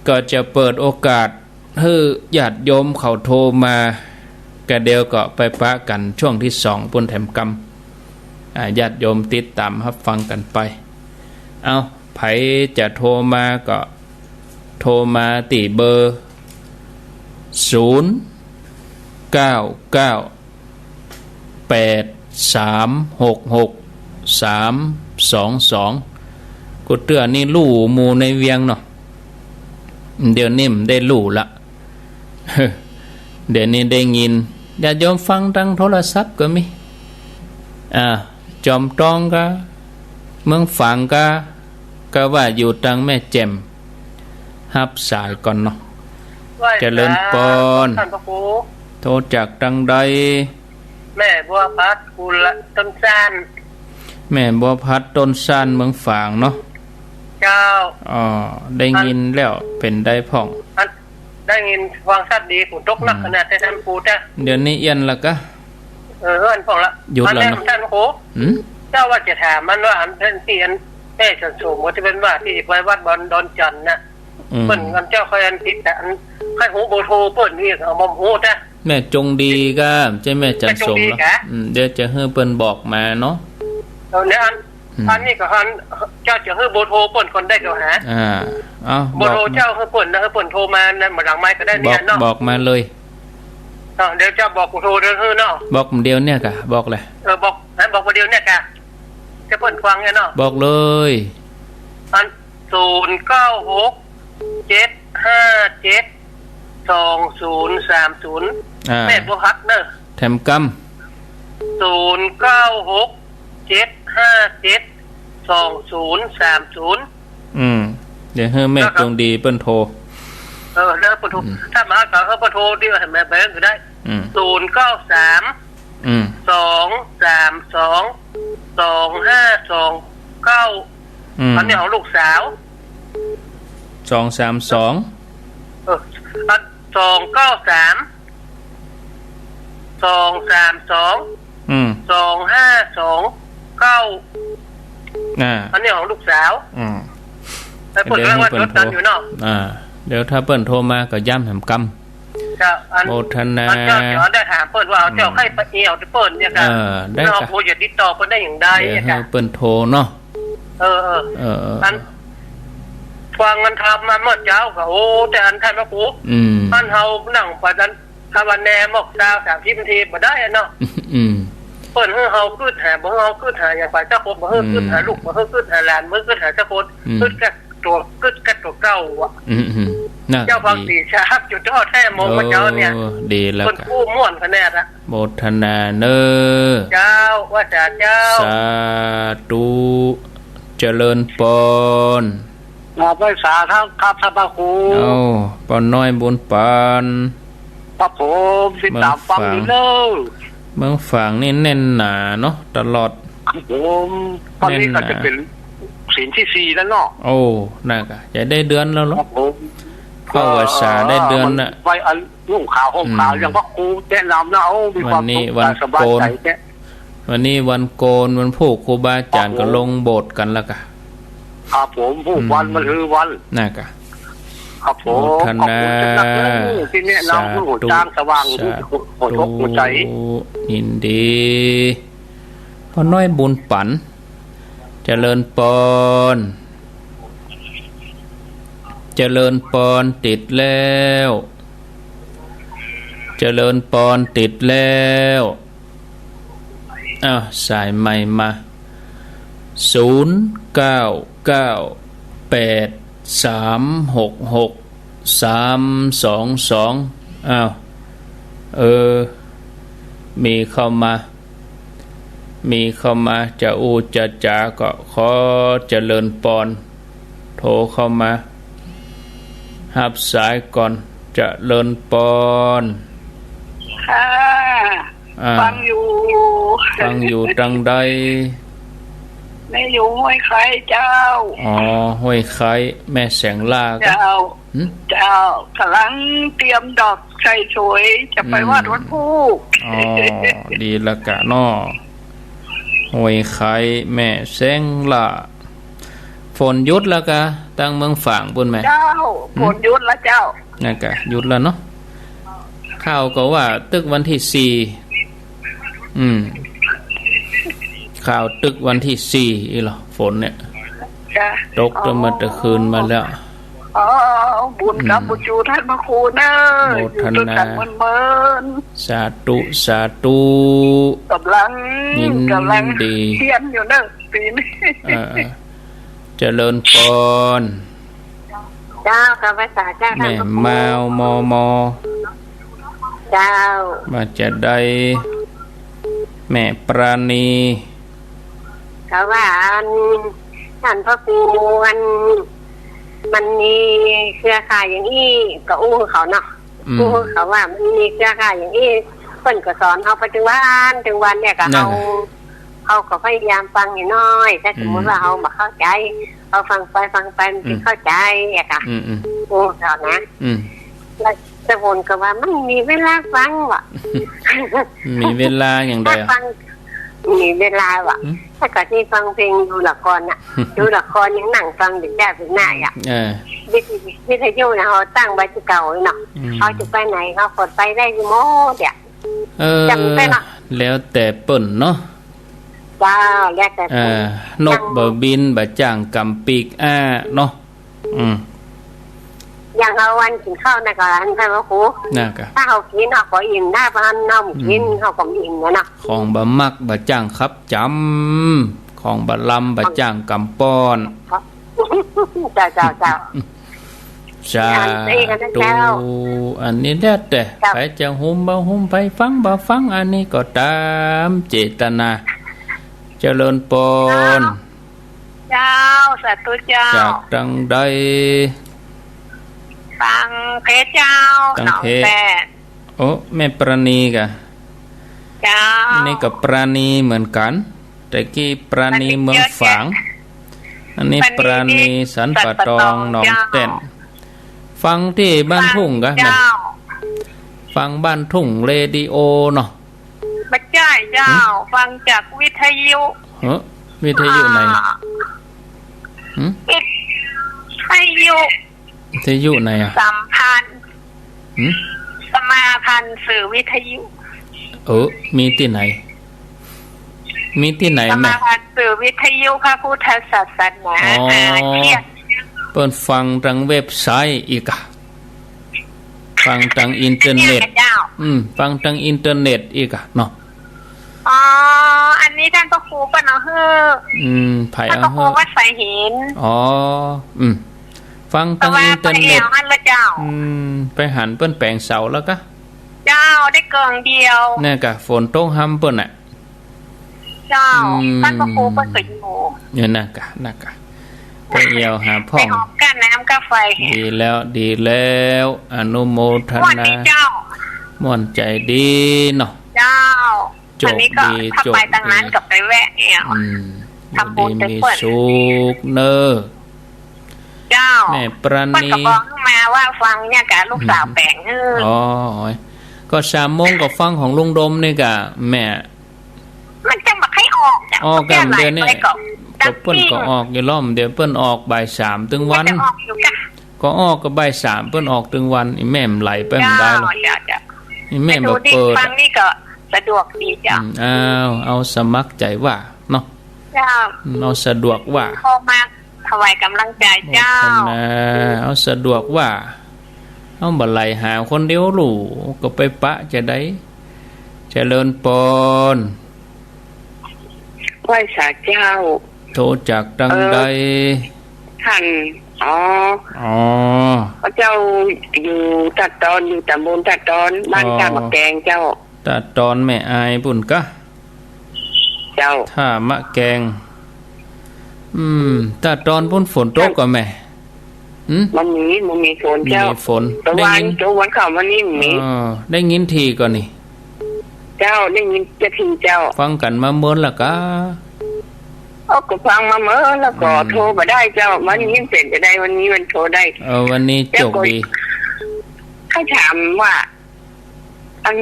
ก็จะเปิดโอกาสให้ญาติโยมเขาโทรมากระเดียวก็ไปปะกันช่วงที่2ปุ่นแถมกรรมญาติโยมติดตามรับฟังกันไปเอาไผจะโทรมาก็โทรมาตีเบอร์0998366322กูเตือนนี่ลู่หมู่ในเวียงเนาะเดี๋ยวนี้มันได้ลู่ละ เดี๋ยวนี้ได้ยินญาติโยมฟังทางโทรศัพท์ก็มีจอมตองก็เมืองฝางก็ว่าอยู่ทางแม่แจ่มรับสายก่อนเนาะเจริญปอนโทรจากทางใดแม่บัวพัดกุลต้นซานแม่บัวพัดต้นซานเมืองฝางเนาะเจ้าได้ยินแล้วเป็นได้พ่องได้ยินฟังสัตว์ดีฝนตกหนักขนาดแต่ท่านปูจ้ะเดี๋ยวนี้เอียนละก็อันพ่องละหยุดแล้วเนาะท่านโคเจ้าว่าจะถามมันว่าอันท่านที่อันแม่สันสูงว่าจะเป็นว่าที่ไปวัดบอลดอนจันนะเปิ้นอันเจ้าคอยอันติดแต่อันให้หูโบโทเปิ้นนี่เอามอมหูจ้ะแม่จงดีก็ใช่แม่จันสมเนาะเดี๋ยวจะให้เปิ้นบอกมาเนาะเนี่ยอันนี้ก็อันเจ้าจะให้โบโทเปิ้นคนได้ก็หาโบโทเจ้าให้เปิ้นนะให้เปิ้นโทรมานั่นมาหลังไม้ก็ได้เนี่ยเนาะบอกมาเลยเดี๋ยวเจ้าบอกโทรเด้อเนาะบอกเดียวเนี่ยกะบอกเลยบอกเดียวเนี่ยกะจะเปิ้นฟังเนี่ยเนาะบอกเลยอัน0967572030แม่บัวพัดเนอะแถมกำ0967572030เดี๋ยวให้แม่จงดีเปิ้นโทรแล้วเปิ้นโทรถ้ามาก็เปิ้นโทรที่ให้แม่แบงก็ได้09323222529อันนี้ของลูกสาว232อัน293 อันนี้ของลูกสาวแต่เปิ้นกำลังว่าจดกันอยู่เนาะเดี๋ยวถ้าเปิ้นโทรมาก็ย้ำแหมกำโมทนาเจ้าได้ถามเปิ้นว่าเจ้าให้ไปเอวเปิ้นเนี่ยครับได้ครับโอ้จะติดต่อเปิ้นได้อย่างใดเนี่ยครับเปิ้นโทรเนาะอันฟังกันทำมาเมื่อเช้าก็โอ้แต่อันท่านพระครูท่านเฮานั่งไปนั้นภาวนาหมอกดาว30 นาทีบ่ได้เนาะเปิ้นเฮาขึ้นหาบ่เฮาขึ้นหาอย่างไปเจ้าคนบ่เฮาขึ้นหาลูกบ่เฮาขึ้นหาหลานบ่ขึ้นหาเจ้าคนขึ้นกับตัวเก่าอ่ะ เจ้าพักดีชาบจุดทอดแท้มงพระเจ้าเนี่ยดีแล้วคนผู้ม่วนคะแนนอะโมทนาเนอเจ้าว่าจะเจ้าสาธุเจริญปอนมาไปสาทั้งครับท่านพระครูปอนน้อยบุญปานพระผมติดตามฟังอยู่เนอะเมืองฝั่งนี่แน่นหนาเนาะตลอดผมตอนนี้ก็จะเป็นศีลที่4แล้วเนาะโอ้น่ากะจะได้เดือนแล้วเนาะเข้าวัดสาได้เดือนน่ะไปนุ่งขาวห่มขาวอย่างพระครูแนะนำนะมีความสบายใจแค่วันนี้วันโกนวันผูกครูบาอาจารย์ก็ลงโบสถ์กันแล้วกะครับผมผูกวันมันคือวันน่ากะครับผมขอบคุณจังเลยที่แนะนำผู้จ้างสว่างหัวทกหัวใจยินดีพ่อน้อยบุญปันเจริญปอนเจริญปอนติดแล้วเจริญปอนติดแล้วสายใหม่มา0998366322มีเข้ามาจะจะก็ขอเจริญปอนโทรเข้ามาหับสายก่อนเจริญปอนค่ะฟังอยู่ตังใดไม่อยู่ห้วยไคเจ้าห้วยไคแม่แสงลาเจ้ากำลังเตรียมดอกใส่สวยจะไปวาดวัดผู้ดีละกะน้อห้วยไคแม่แสงลาฝนหยุดแล้วกะตั้งเมืองฝางบุญแม่เจ้าฝนหยุดแล้วเจ้านั่นกะหยุดแล้วเนาะข่าวก็ว่าตึกวันที่4ข่าวตึกวันที่4อีหรอฝนเนี่ยตกจนมาตะคืนมาแล้วบุญกับบุญจูท่านพระครูเนอะอยู่ด้วยกันเหมือนสาธุกำลังดีเทียนอยู่เนอะปีนี้เจริญปอนเจ้าข้าพเจ้าเจ้าแม่มเจ้ามาจะได้แม่ปราณีเขาว่าท่านพระครูมันมีเครือข่ายอย่างนี้ก็อู้เขาเนาะอู้เขาว่ามันมีเครือข่ายอย่างนี้เพิ่นก็สอนเขาไปถึงวันเนี่ยก็เขาก็พยายามฟังอยู่น้อยถ้าสมมติว่าเขามาเข้าใจเขาฟังไปมันจะเข้าใจอะค่ะอู้เขานะแล้วแต่วนก็ว่ามันมีเวลาฟังว่ะมีเวลาอย่างใดมีเวลาว่ะถ้าเกิดที่ฟังเพลงดูละครน่ะดูละครยังนั่งฟังถึงได้ถึงหน้าอ่ะวิทยุนะเขาตั้งไว้ที่เก่าเนาะเขาจะไปไหนเขากดไปได้อยู่หมดเนี่ยจำได้เนาะแล้วแต่เปิ่นเนาะว้าวแล้วแต่นกบ่บินบ่จ้างกำปีกเนาะอย่างเอาวันกินข้าวนะก็อันใช่ไหมครูถ้าเขากินเขาก็อิ่มได้พันน้ำกินเขาก็อิ่มนะของบะมักบะจ้างครับจำของบะลำบะจ้างกำป้อนเจ้าจ้าตูอันนี้แล้วแต่ใครจะหุ่มบ่หุ่มไปฟังบ่ฟังอันนี้ก็ตามเจตนาเจริญปอนเจ้าสาธุเจ้าจากดังใดฟังเพชรเจ้าหนองแปดโอ้แม่ปราณีกะเจ้านี่กับปราณีเหมือนกันแต่กี้ปราณีเมืองฝางอันนี้ปราณีสันปะตองหนองเต้นฟังที่บ้านทุ่งกะฟังบ้านทุ่งเรดิโอเนาะไม่ใช่เจ้าฟังจากวิทยุวิทยุไหนวิทยุไหนสัมพันธ์สมาพันธ์สื่อวิทยุมีที่ไหนแม่สมาพันธ์สื่อวิทยุพระพุทธศาสนาเปิดฟังทางเว็บไซต์อีกอะฟังทางอินเทอร์เน็ตฟังทางอินเทอร์เน็ตอีกอะเนาะอันนี้ท่านพระครูปะเนาะไผ่ท่านพระครูวัดสายหิน ฟังทางอินเทอร์เน็ตไปหันเปิ้นแปลงเสาแล้วก็เจ้าได้เกิงเดียวเนี่ยกะฝนตกห้ำเปิ้นน่ะเจ้าท่านพระครูเปิ้นก็อยู่เนี่ยน่ะกะไปเอี่ยวหาพ่อไปหอมกันน้ำกาแฟดีแล้วอนุโมทนาม่วนใจดีเนาะเจ้าจบดีจบไปตั้งนั้นกับไปแวะเนี่ยทำบุญมีสุขเนอเจ้าแม่ปราณีก็บอกมาว่าฟังเนี่ยกะลูกสาวแปลงอ๋อก็3 โมงก็ฟังของลุงดมนี่กะแม่มันจะมาให้ออกออกกันเดือนนี้ก็เปิ้นก็ออกอยู่ล้อมเดี๋ยวเปิ้นออกบ่าย3ถึงวันก็ออกก็บ่าย3เปิ้นออกถึงวันอีแม่มไหลไปมันได้หรอกอีแม่บ่เปิดฟังนี่ก็สะดวกดีจ้ะเอาสมัครใจว่าเนาะเอาสะดวกว่าพอมาถวายกำลังใจเจ้าเอาสะดวกว่าเอาบ่ไหลหาคนเดียวหลู่ก็ไปปะจะได้เจริญปนไหว้สาเจ้าโทรจากดังใดท่านพระเจ้าอยู่ตัดตอนอยู่ตำบลตัดตอนบ้านท่ามะแกงเจ้าตัดตอนแม่อายปุ่นกะเจ้าท่ามะแกงตัดตอนปุ่นฝนตกก็แม่มันมีฝนเจ้ามีฝนตะวันเข้ามานี่มีได้ยินทีก่อนนี่เจ้าได้ยินจะทีเจ้าฟังกันมาเมื่อละกะก็ฟังมาเมื่อแล้วก็โทรมาได้เจ้าวันนี้เสร็จจะได้วันนี้มันโทรได้วันนี้จบดีข้าถามว่าอัน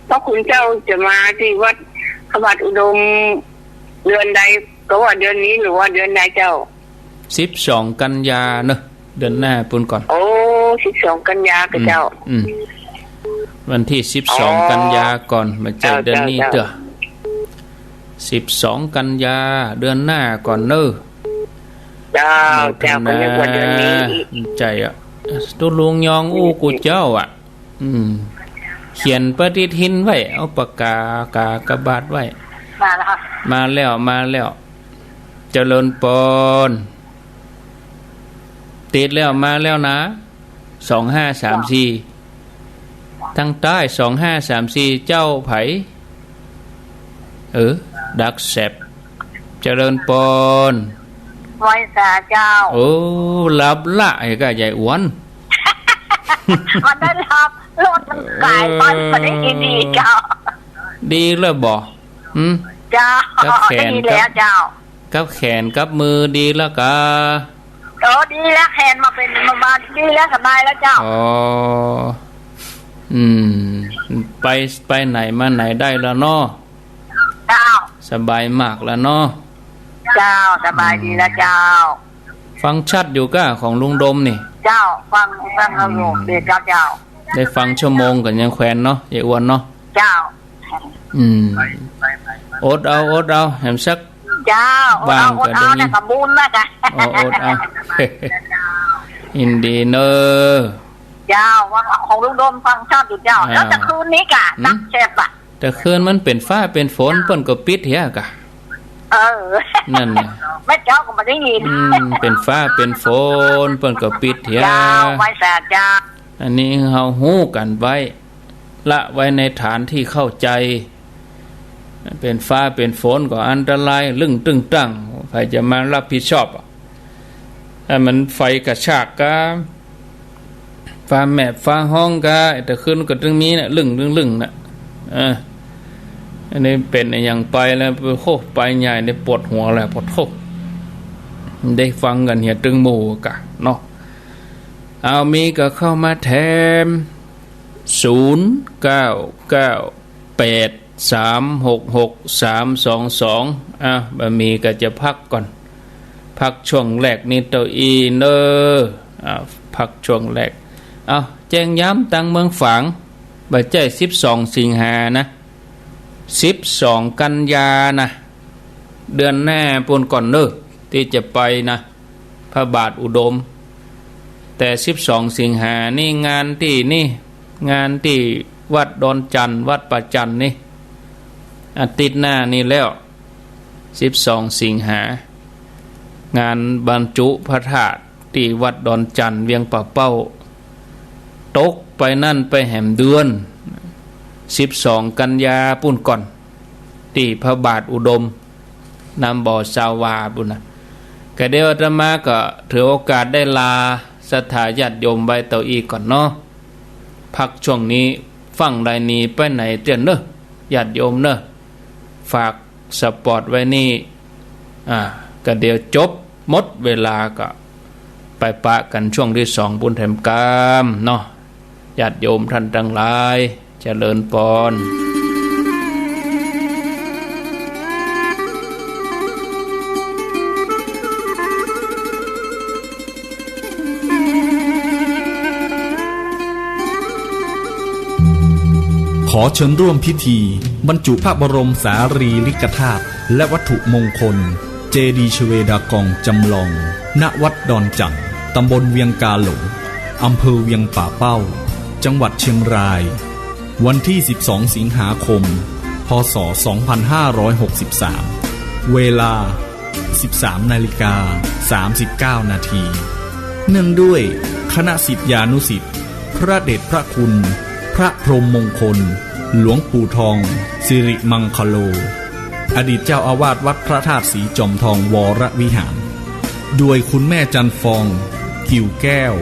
พระคุณเจ้าจะมาที่วัดพระบาทอุดมเดือนใดก็ว่าเดือนนี้หรือว่าเดือนใดเจ้า12 กันยาเนอะเดือนหน้าปุ่นก่อนโอ้12 กันยาก็เจ้าวันที่12 กันยาก่อนมาเจอเดือนนี้เด้อ12 กันยาเดือนหน้าก่อนเนอะเจ้าก็ยังว่าเดือนนี้ใจอ่ะตุลุงยองอู้กูเจ้าอ่ะเขียนปฏิทินไว้เอาปากกากระบาดไว้มาแล้วเจริญปนติดแล้วมาแล้วนะ2534ทางใต้2534เจ้าไผดักแสบเจริญปนไว้สาเจ้าโอ้ลับละไอ้ก็ใหญ่อ้วนมันได้รับรถมันกายมันได้ดีเจ้าดีเลยบ่เจ้ากับแขนแล้วเจ้ากับแขนกับมือดีแล้วกะดีแล้วแขนมาเป็นมาดีแล้วสบายแล้วเจ้าไปไหนมาไหนได้แล้วเนาะเจ้าสบายมากแล้วเนาะเจ้าสบายดีแล้วเจ้าฟังชัดอยู่ก้าของลุงดมนี่เจ้าฟังเอาอยู่เด็กเจ้าได้ฟังชั่วโมงกันยังแขวนเนาะยายอ้วนเนาะเจ้าอดเอาแหมสักเจ้าอดเอาเนี่ยกับบุญนะกะอดเอาอินดีเนอเจ้าว่าของลุงดมฟังชัดอยู่เจ้าแล้วแต่คืนนี้กะนักเชฟอ่ะแต่คืนมันเป็นฟ้าเป็นฝนเปิ้นก็ปิดเหี้ยกะนั่นน่ะแม่เจ้าก็บ่ได้ยินเป็นฟ้าเป็นฝนเปิ้นก็ปิดเหี้ยไว้แสดจ้าอันนี้เฮาฮู้กันไว้ละไว้ในฐานที่เข้าใจเป็นฟ้าเป็นฝนก็อันตรายลึ่งตึงตั้งใครจะมารับผิดชอบถ้ามันไฟกระชากกะฟ้าแม่ฟ้าห้องกะแต่คืนก็ตรงนี้น่ะลึ่งน่ะอันนี้เป็นอย่างไปแล้วโคไปใหญ่ได้ปวดหัวแล้วปวดโคได้ฟังกันเหียตึงหมู่กะเนาะเอามีก็เข้ามาแถม0998366322บะมีก็จะพักก่อนพักช่วงแรกนี่เต้าอีเนอพักช่วงแรกแจ้งย้ำตังเมืองฝางบ่ใจ12 สิงหานะ12 กันยานะเดือนหน้าปนก่อนเนอะที่จะไปนะพระบาทอุดมแต่12 สิงหานี่งานที่วัดดอนจันทร์วัดประจันนี่อาทิตย์หน้านี่แล้ว12 สิงหางานบรรจุพระธาตุท ตีวัดดอนจันทร์เวียงป่าเป้าตกไปนั่นไปแหมเดือน12 กันยาปุ่นก่อนตีพระบาทอุดมนำบ่อสาวาบุญนะก็เดี๋ยวอาตมาก็ถือโอกาสได้ลาสถาญาติโยมไว้เต่าอีกก่อนเนาะพักช่วงนี้ฟังได้นี้ไปไหนเตือนเนอะญาติโยมเนอะฝากสปอร์ตไว้นี่ก็เดี๋ยวจบหมดเวลาก็ไปปะกันช่วงที่2บุญแถมกามเนาะญาติโยมท่านทั้งหลายเจริญพรขอเชิญร่วมพิธีบรรจุพระบรมสารีริกธาตุและวัตถุมงคลเจดีย์ชเวดากองจำลองณวัดดอนจันทร์ตำบลเวียงกาหลงอำเภอเวียงป่าเป้าจังหวัดเชียงรายวันที่12 สิงหาคม พ.ศ. 2563 เวลา 13:39 นาทีเนื่องด้วยคณะศิษยานุศิษย์พระเดชพระคุณพระพรหมมงคลหลวงปู่ทองสิริมังคโลอดีตเจ้าอาวาสวัดพระธาตุสีจอมทองวรวิหารด้วยคุณแม่จันฟองกิ่วแก้ว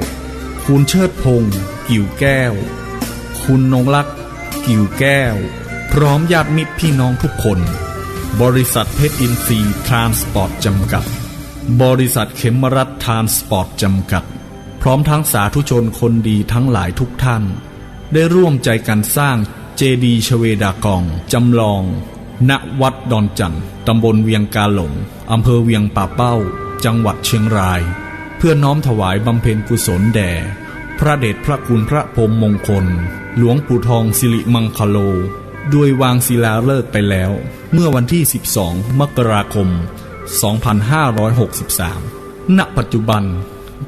คุณเชิดพงศ์กิ่วแก้วคุณนงลักษณ์กิ่วแก้วพร้อมญาติมิตรพี่น้องทุกคนบริษัทเพชรอินทรีย์ทรานสปอร์ตจำกัดบริษัทเข็มรัฐทรานสปอร์ตจำกัดพร้อมทั้งสาธุชนคนดีทั้งหลายทุกท่านได้ร่วมใจกันสร้างเจดีย์ชเวดากองจำลองณวัดดอนจันทร์ตำบลเวียงกาหลงอำเภอเวียงป่าเป้าจังหวัดเชียงรายเพื่อน้อมถวายบำเพ็ญกุศลแด่พระเดชพระคุณพระพรหมมงคลหลวงปู่ทองสิริมังคโลด้วยวางศิลาฤกษ์ไปแล้วเมื่อวันที่12 มกราคม 2563 ณ ปัจจุบัน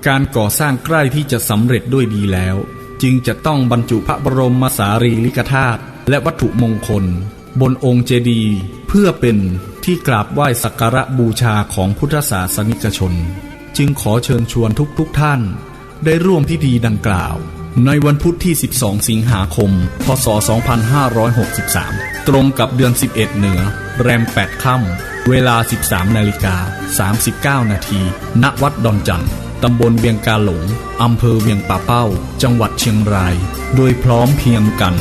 การก่อสร้างใกล้ที่จะสำเร็จด้วยดีแล้วจึงจะต้องบรรจุพระบรมสารีริกธาตุและวัตถุมงคลบนองค์เจดีย์เพื่อเป็นที่กราบไหว้สักการะบูชาของพุทธศาสนิกชนจึงขอเชิญชวนทุกท่านได้ร่วมพิธีดังกล่าวในวันพุธที่12 สิงหาคม พ.ศ. 2563 ตรงกับเดือน11 เหนือแรม 8 ค่ำเวลา 13:39 นาทีณวัดดอนจันทร์ตำบลเวียงกาหลงอำเภอเวียงป่าเป้าจังหวัดเชียงรายโดยพร้อมเพรียงกัน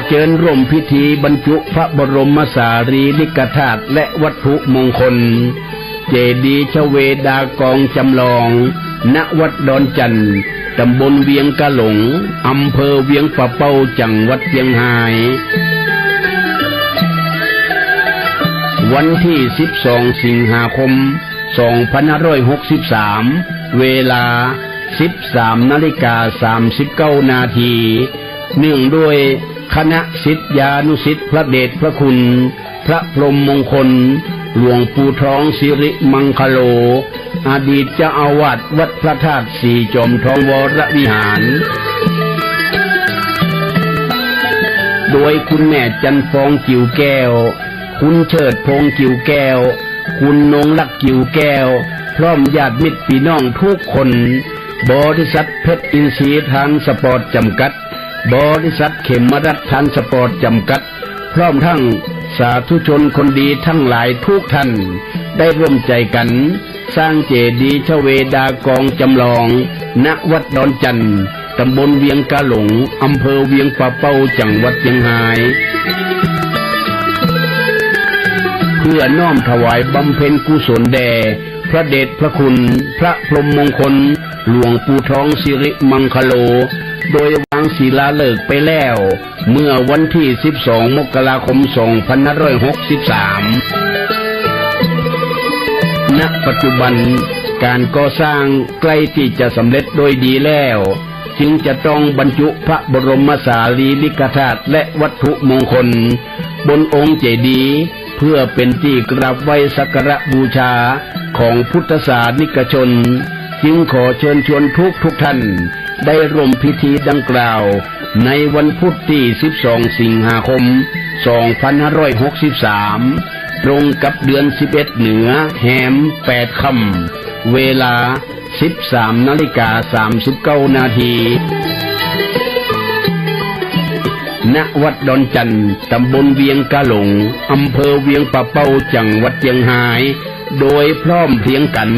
เชิญร่วมพิธีบรรจุพระบรมสารีริกธาตุและวัตถุมงคลเจดีย์ชเวดากองจำลองณวัดดอนจันทร์ตำบลเวียงกะหลงอำเภอเวียงป่าเป้าจังหวัดเชียงรายวันที่12 สิงหาคม 2563 เวลา 13:39 นาทีเนื่องด้วยคณะศิษยานุศิษย์พระเดชพระคุณพระพรหมมงคลหลวงปู่ทองสิริมังคโลอดีตเจ้าอาวาสวัดพระธาตุสีจอมทองวรวิหารโดยคุณแม่จันฟองกิ่วแก้วคุณเชิดพงษ์กิ่วแก้วคุณนงลักษณ์กิ่วแก้วพร้อมญาติมิตรพี่น้องทุกคนบริษัทเพชรอินทรีย์ทรานสปอร์ตจำกัดบริษัทเข็มรัฐทรานสปอร์ตจำกัดพร้อมทั้งสาธุชนคนดีทั้งหลายทุกท่านได้ร่วมใจกันสร้างเจดีย์ชเวดากองจำลองณวัดดอนจันทร์ตำบลเวียงกาหลงอำเภอเวียงป่าเป้าจังหวัดเชียงรายเพื่อน้อมถวายบำเพ็ญกุศลแด่พระเดชพระคุณพระพรหมมงคลหลวงปู่ทองสิริมังคโลโดยวางศิลาฤกษ์ไปแล้วเมื่อวันที่12 มกราคม 2563 ณ ปัจจุบันการก่อสร้างใกล้ที่จะสำเร็จโดยดีแล้ว จึงจะต้องบรรจุพระบรมสารีริกธาตุและวัตถุมงคลบนองค์เจดีย์เพื่อเป็นที่กราบไหว้สักการะบูชาของพุทธศาสนิกชนจึงขอเชิญชวนทุกท่านได้ร่วมพิธีดังกล่าวในวันพุธที่12 สิงหาคม 2563ตรงกับเดือน11เหนือแหม8ค่ำเวลา 13:39 นาทีณวัดดอนจันทร์ตำบลเวียงกะหลงอำเภอเวียงปะเป้าจังหวัดเชียงรายโดยพร้อมเพรียงกัน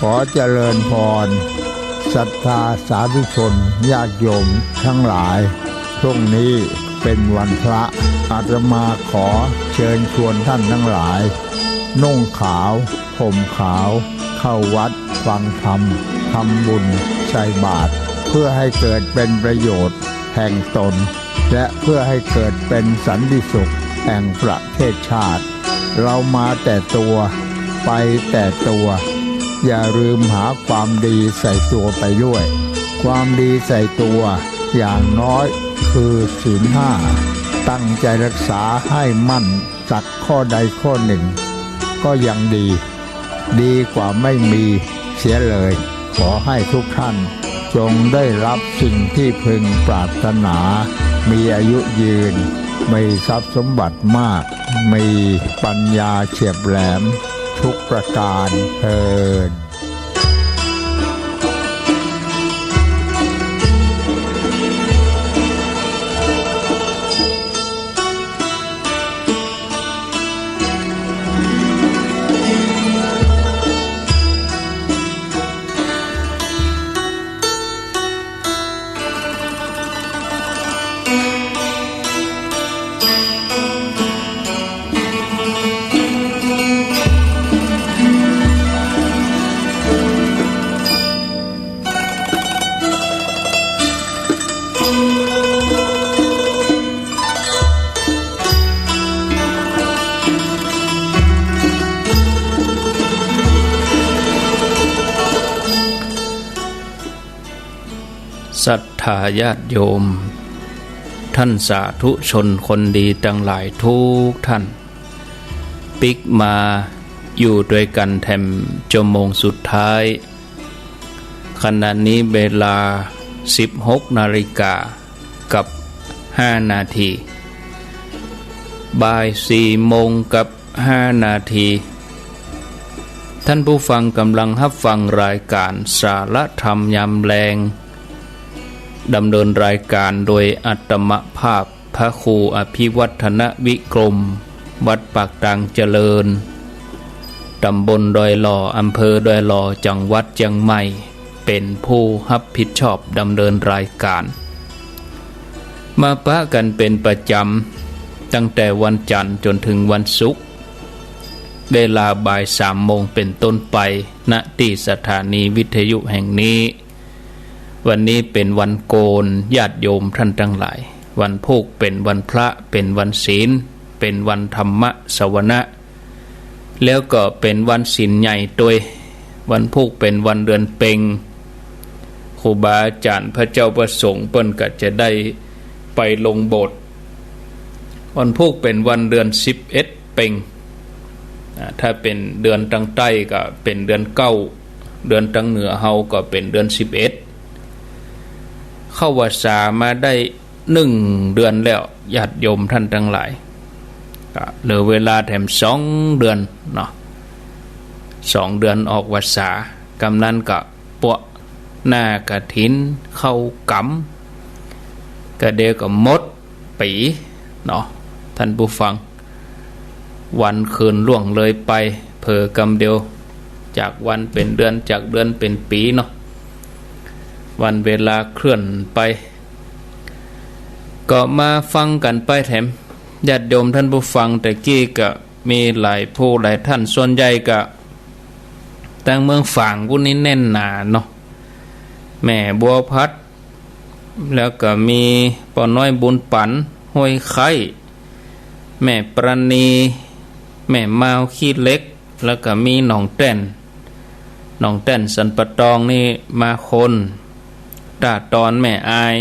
ขอเจริญพรศรัทธาสาธุชนญาติโยมทั้งหลายช่วงนี้เป็นวันพระอาตมาขอเชิญชวนท่านทั้งหลายนุ่งขาวห่มขาวเข้าวัดฟังธรรมทำบุญใส่บาตรเพื่อให้เกิดเป็นประโยชน์แห่งตนและเพื่อให้เกิดเป็นสันติสุขแห่งประเทศชาติเรามาแต่ตัวไปแต่ตัวอย่าลืมหาความดีใส่ตัวไปด้วยความดีใส่ตัวอย่างน้อยคือศีล 5ตั้งใจรักษาให้มั่นสักข้อใดข้อหนึ่งก็ยังดีกว่าไม่มีเสียเลยขอให้ทุกท่านจงได้รับสิ่งที่พึงปรารถนามีอายุยืนมีทรัพย์สมบัติมากมีปัญญาเฉียบแหลมทุกประการเถิดศรัทธาญาติโยมท่านสาธุชนคนดีทั้งหลายทุกท่านปิกมาอยู่ด้วยกันแถมชั่วโมงสุดท้ายขณะนี้เวลา 16 นาฬิกากับ 5 นาทีบ่าย 4 โมงกับ 5 นาทีท่านผู้ฟังกำลังรับฟังรายการสาระธรรมยามแลงดำเนินรายการโดยอัตมภาพพระครูอภิวัฒนวิกรมวัดปากตังเจริญตำบลดอยหล่ออำเภอดอยหล่อจังหวัดเชียงใหม่เป็นผู้รับผิดชอบดำเนินรายการมาปะกันเป็นประจำตั้งแต่วันจันทร์จนถึงวันศุกร์เวลาบ่าย 3 โมงเป็นต้นไปณที่สถานีวิทยุแห่งนี้วันนี้เป็นวันโกนญาติโยมท่านทั้งหลายวันพุธเป็นวันพระเป็นวันศีลเป็นวันธรรมสวนะแล้วก็เป็นวันศีลใหญ่ตัววันพุธเป็นวันเดือนเพ็ญครูบาอาจารย์พระเจ้าประสงค์เปิ้นก็จะได้ไปลงโบสถ์วันพุธเป็นวันเดือน11เพ็ญถ้าเป็นเดือนทางใต้ก็เป็นเดือน9เดือนทางเหนือเฮาก็เป็นเดือน11เข้าวัดสามาได้1 เดือนแล้วญาติโยมท่านทั้งหลายก็เหลือเวลาแถม2 เดือนเนาะ2 เดือนออกวัดสากำนั้นก็ปะหน้ากฐินเข้ากำก็เดี๋ยวก็หมดปีเนาะท่านผู้ฟังวันคืนล่วงเลยไปเผลอกำเดียวจากวันเป็นเดือนจากเดือนเป็นปีเนาะ วันเวลาเคลื่อนไปก็มาฟังกันไปแถมญาติโยมท่านผู้ฟังแต่กี้ก็มีหลายผู้หลายท่านส่วนใหญ่ก็ตั้งเมืองฝางผู้นี้แน่นหนาเนาะแม่บัวพัดแล้วก็มีป้าน้อยบุญปันห้วยไข่แม่ประณีแม่มาวขี้เล็กแล้วก็มีหนองแต้นสันปะตองนี่มาคนตาตอนแม่อาย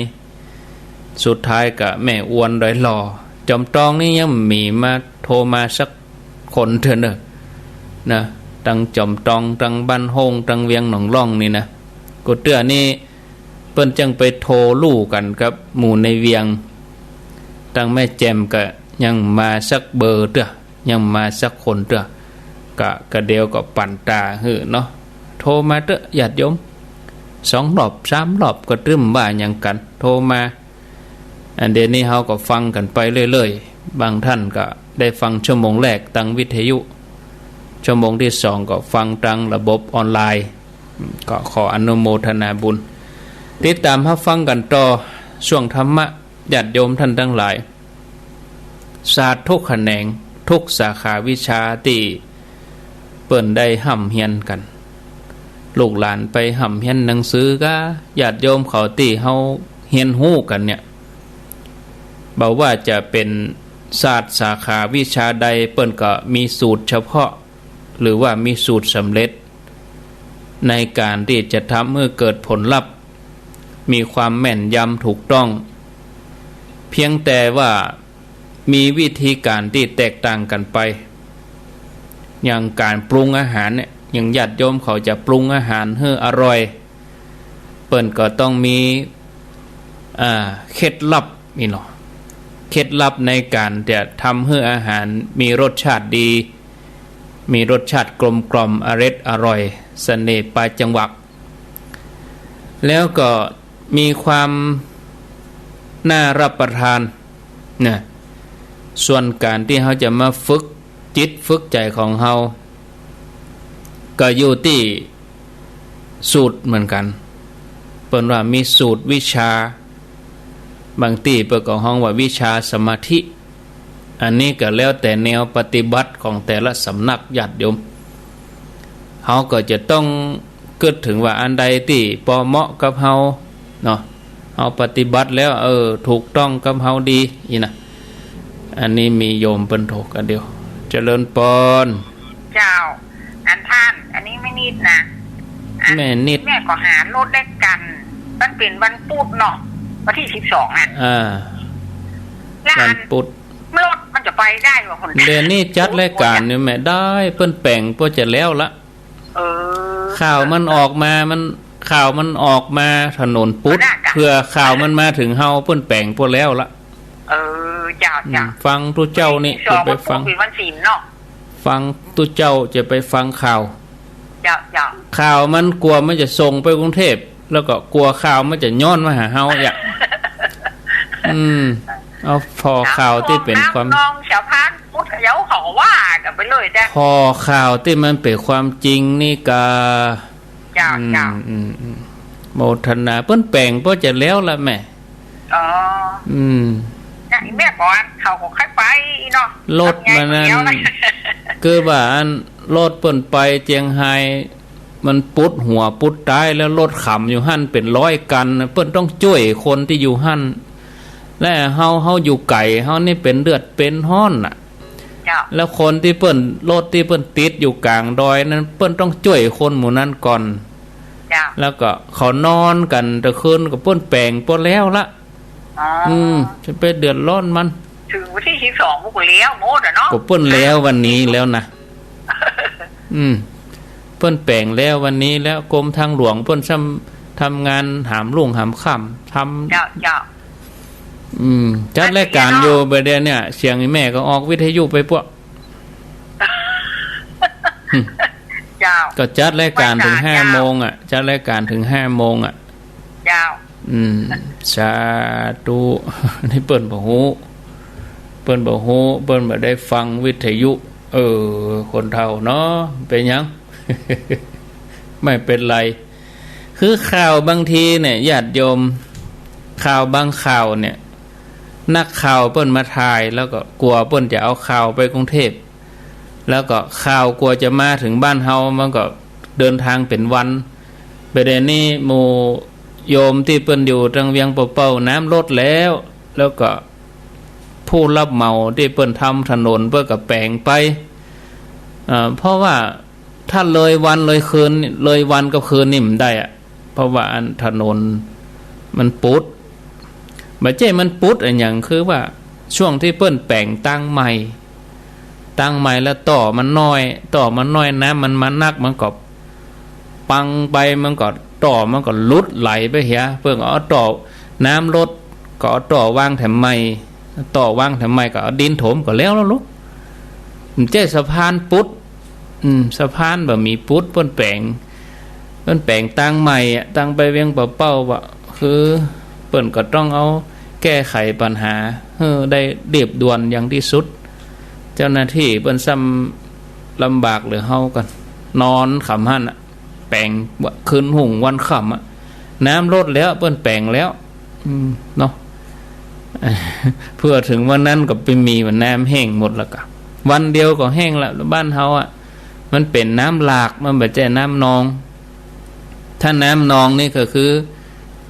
สุดท้ายก็แม่อ้วนดอยหล่อจอมตองนี่ยังมีมาโทรมาสักคนเถอะนะตั้งจอมตองตั้งบ้านโฮงตั้งเวียงหนองล่องนี่นะกูเตือนี่เปิ้นจังไปโทรลู่กันกับหมู่ในเวียงตั้งแม่แจมก็ยังมาสักเบอร์เด้อยังมาสักคนเด้อกะเดียวก็ปั่นตาหือเนาะโทรมาเด้อญาติโยม2 รอบ 3 รอบก็ตึ้มว่าหยังกันโทรมาอันเดี๋ยวนี้เฮาก็ฟังกันไปเรื่อยๆบางท่านก็ได้ฟังชั่วโมงแรกทางวิทยุชั่วโมงที่2ก็ฟังทางระบบออนไลน์ก็ขออนุโมทนาบุญติดตามรับฟังกันต่อช่วงธรรมะญาติโยมท่านทั้งหลายศาสตร์ทุกแขนงทุกสาขาวิชาที่เปิ้นได้ห่ำเฮียนกันลูกหลานไปห่ำเฮียนหนังสือก็ญาติโยมเขาที่เฮาเฮียนฮู้กันเนี่ยบอกว่าจะเป็นศาสตร์สาขาวิชาใดเปิ้นก็มีสูตรเฉพาะหรือว่ามีสูตรสำเร็จในการที่จะทำเมื่อเกิดผลลัพธ์มีความแม่นยำถูกต้องเพียงแต่ว่ามีวิธีการที่แตกต่างกันไปอย่างการปรุงอาหารเนี่ยอย่างญาติโยมเขาจะปรุงอาหารให้อร่อยเปิ้นก็ต้องมีเคล็ดลับนี่เนาะเคล็ดลับในการจะทำให้อาหารมีรสชาติดีมีรสชาติกลมกล่อมอร่อยเสน่ห์ปลายจังหวะแล้วก็มีความน่ารับประทานนะส่วนการที่เขาจะมาฝึกจิตฝึกใจของเขาก็อยู่ที่สูตรเหมือนกันเปิ้นว่ามีสูตรวิชาบางที่เปิ้นก็ฮ้องว่าวิชาสมาธิอันนี้ก็แล้วแต่แนวปฏิบัติของแต่ละสำนักญาติโยมเขาก็จะต้องเกิดถึงว่าอันใดที่พอเหมาะกับเฮาเนาะเฮาปฏิบัติแล้วถูกต้องกับเฮาดีอีนะอันนี้มีโยมเปิ้นโทรกันเดียวเจริญปอนเจ้าอันท่านอันนี้ไม่นิดนะแม่นิดแม่ก็หารถได้กันมันเป็นวันพุธเนาะวันที่12วันพุธรถมันจะไปได้ว่าคนเดือนนี้จัดรายการเนี่ยแม่ได้เพิ่นแปลงเพื่อจะแล้วละข่าวมันออกมาข่าวมันออกมาถนนพุธเพื่อข่าวมันมาถึงเฮาเพิ่นแปลงพวกแล้วละเจ้าฟังตุเจ้านี่จะไปฟังวันศีลเนาะฟังตุเจ้าจะไปฟังข่าวข่าวมันกลัวมันจะส่งไปกรุงเทพแล้วก็กลัวข่าวมันจะย้อนมาหาเฮาอย่างเอาพอข่าวที่เป็นความน้องชาวพานพุทธเยาเขาว่ากันไปเลยได้พอข่าวที่มันเป็นความจริงนี่ก็โมทนาเปิ้นแปลงเพื่อจะแล้วละแม่แม่ก่อนเขาก็ค่อยไปเนาะรถมานั่นคือว่าอันรถเปิ้นไปเจียงไฮ้มันปุดหัวปุดท้ายแล้วรถขำอยู่หั่นเป็น100 กันเปิ้นต้องช่วยคนที่อยู่หั่นและเฮาอยู่ไก่เฮานี่เป็นเลือดเป็นห้อนน่ะแล้วคนที่เปิ้นรถที่เปิ้นติดอยู่กลางดอยนั้นเปิ้นต้องช่วยคนหมู่นั้นก่อนแล้วก็เขานอนกันตะคืนก็เปิ้นแปลงพอแล้วละจะไปเดือดร้อนมันถึงวันที่12พวกแล้วโมดอ่ะเนาะก็เปิ้นแล้ววันนี้แล้วนะเปิ้นแปลงแล้ววันนี้แล้วกรมทางหลวงเปิ้นทำงานหามรุ่งหามค่ำทำจัดรายการอยู่ประเดี๋ยวเนี่ยเสียงแม่ก็ออกวิทยุไปพวกก็จัดรายการถึง5 โมงอ่ะจัดรายการถึง5 โมงอ่ะสาธุนี่เปิ้นบ่ฮู้เปิ้นบ่ได้ฟังวิทยุคนเฒ่าเนาะเป็นหยังไม่เป็นไร คือข่าวบางทีเนี่ยญาติโยมข่าวบางข่าวเนี่ยนักข่าวเปิ้นมาถ่ายแล้วก็กลัวเปิ้นจะเอาข่าวไปกรุงเทพแล้วก็ข่าวกลัวจะมาถึงบ้านเฮามันก็เดินทางเป็นวันประเด็นนี้หมู่โยมที่เปิ้นอยู่ทางเวียงเป่าๆน้ำลดแล้วก็ผู้รับเหมาที่เปิ้นทำถนนเพื่อกับแปลงไปเพราะว่าถ้าเลยวันเลยคืนเลยวันกับคืนนี่มันได้อะเพราะว่าอันถนนมันปุดบ่ใช่มันปุดอันอย่างคือว่าช่วงที่เปิ้นแปลงตั้งใหม่แล้วต่อมันน้อยน้ำมันมานักมันก็ปังไปมันก็ต่อมันก็ลุดไหลไปเหียเพิ่งเอาต่อน้ำลดก็เอาต่อวางแถมใหม่ต่อวางแถมใหม่ก็เอาดินถมก็แล้วลูกมันเจ๊สะพานปุดสะพานแบบมีปุดเปิ้นแปลงตั้งใหม่ตั้งไปเวียงเป้าว่าคือเปิ้นก็ต้องเอาแก้ไขปัญหาได้เรียบด่วนอย่างที่สุดเจ้าหน้าที่เปิ้นซ้ำลำบากหรือเฮากันนอนขำหั่นแปลงคืนหุ่งวันขำน้ำลดแล้วเปิ้นแปลงแล้วเนาะเพื่อถึงวันนั้นก็ไปมีมันน้ำแห้งหมดแล้วก็วันเดียวก็แห้งแล้วบ้านเฮามันเป็นน้ำหลากมันไม่ใช่น้ำนองถ้าน้ำนองนี่ก็คือ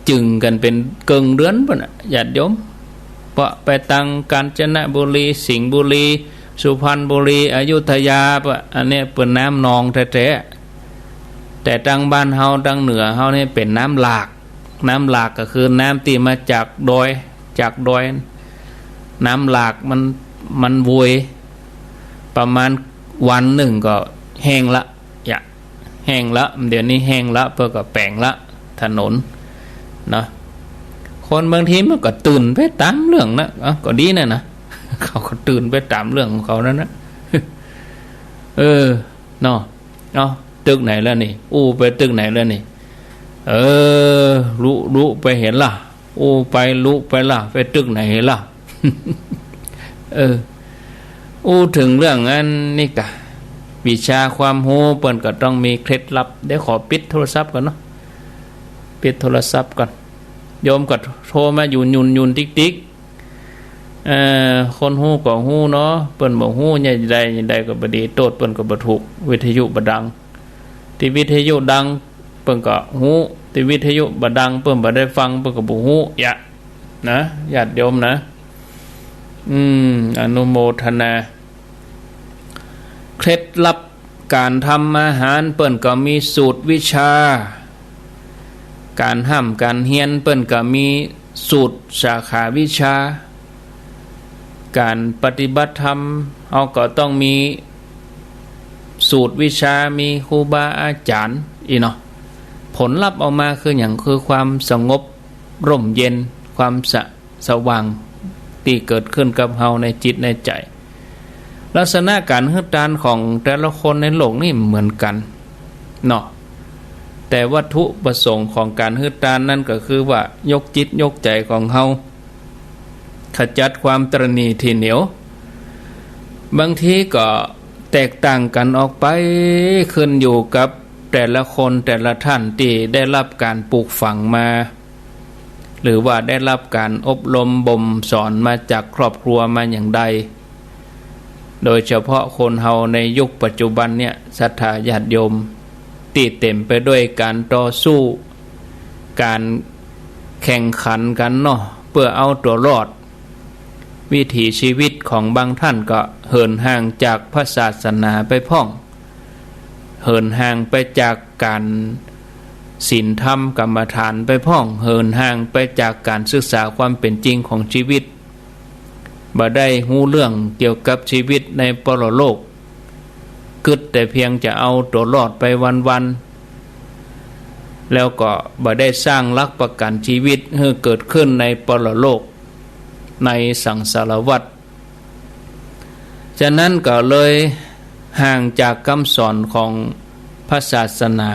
จึงกันเป็นเกิงเดือนป่ะญาติโยมเพราะไปตังกาญจนบุรีสิงห์บุรีสุพรรณบุรีอยุธยาป่ะอันนี้เป็นน้ำนองแท้ๆแต่ตังบ้านเฮาตังเหนือเฮานี่เป็นน้ำหลากก็คือน้ำที่มาจากดอยน้ำหลากมันวยประมาณวันหนึ่งก็แห้งละแห้งละเดี๋ยวนี้แห้งละเพื่อก็แปลงละถนนนะคนบางทีมันก็ตื่นไปตามเรื่องนะก็ดีนะเขาก็ตื่นไปตามเรื่องของเขานั่นนะเนาะตึกไหนแล้วนี่ไปตึกไหนแล้วนี่รู้ไปเห็นล่ะไปรู้ไปล่ะไปตึกไหนเห็นล่ะถึงเรื่องนั้นนี่กะวิชาความรู้เปิ้นก็ต้องมีเคล็ดลับเดี๋ยวขอปิดโทรศัพท์ก่อนเนาะปิดโทรศัพท์ก่อนโยมก็โทรมาอยู่ยุนติ๊กคนฮู้ก็ฮู้เนาะเปิ้นบ่ฮู้ใหญ่ใดก็บ่ดีโตดเปิ้นก็บ่ถูกวิทยุบ่ดังที่วิทยุดังเปิ้นก็ฮู้ที่วิทยุบ่ดังเปิ้นบ่ได้ฟังเปิ้นก็บ่ฮู้นะญาติโยมนะอนุโมทนาเคล็ดลับการทำอาหารเปิ้นก็มีสูตรวิชาการห้ำการเฮียนเปิ้นก็มีสูตรสาขาวิชาการปฏิบัติธรรมเอาก็ต้องมีสูตรวิชามีครูบาอาจารย์เนาะผลลัพธ์ออกมาคืออย่างคือความสงบร่มเย็นความสว่างที่เกิดขึ้นกับเฮาในจิตในใจลักษณะการฮึดตานของแต่ละคนในโลกนี่เหมือนกันเนาะแต่วัตถุประสงค์ของการฮึดตานนั่นก็คือว่ายกจิตยกใจของเฮาขจัดความตระหนี่ที่เหนียวบางทีก็แตกต่างกันออกไปขึ้นอยู่กับแต่ละคนแต่ละท่านที่ได้รับการปลูกฝังมาหรือว่าได้รับการอบรมบ่มสอนมาจากครอบครัวมาอย่างใดโดยเฉพาะคนเฮาในยุคปัจจุบันเนี่ยศรัทธาญาติโยมที่เต็มไปด้วยการต่อสู้การแข่งขันกันเนาะเพื่อเอาตัวรอดวิถีชีวิตของบางท่านก็เหินห่างจากพระศาสนาไปพ่องเหินห่างไปจากการศีลธรรมกรรมฐานไปพ่องเหินห่างไปจากการศึกษาความเป็นจริงของชีวิตบ่ได้รู้เรื่องเกี่ยวกับชีวิตในปรโลกกึดแต่เพียงจะเอาตัวรอดไปวันๆแล้วก็บ่ได้สร้างหลักประกันชีวิตให้เกิดขึ้นในปรโลกในสังสารวัฏฉะนั้นก็เลยห่างจากคำสอนของพระศาสนา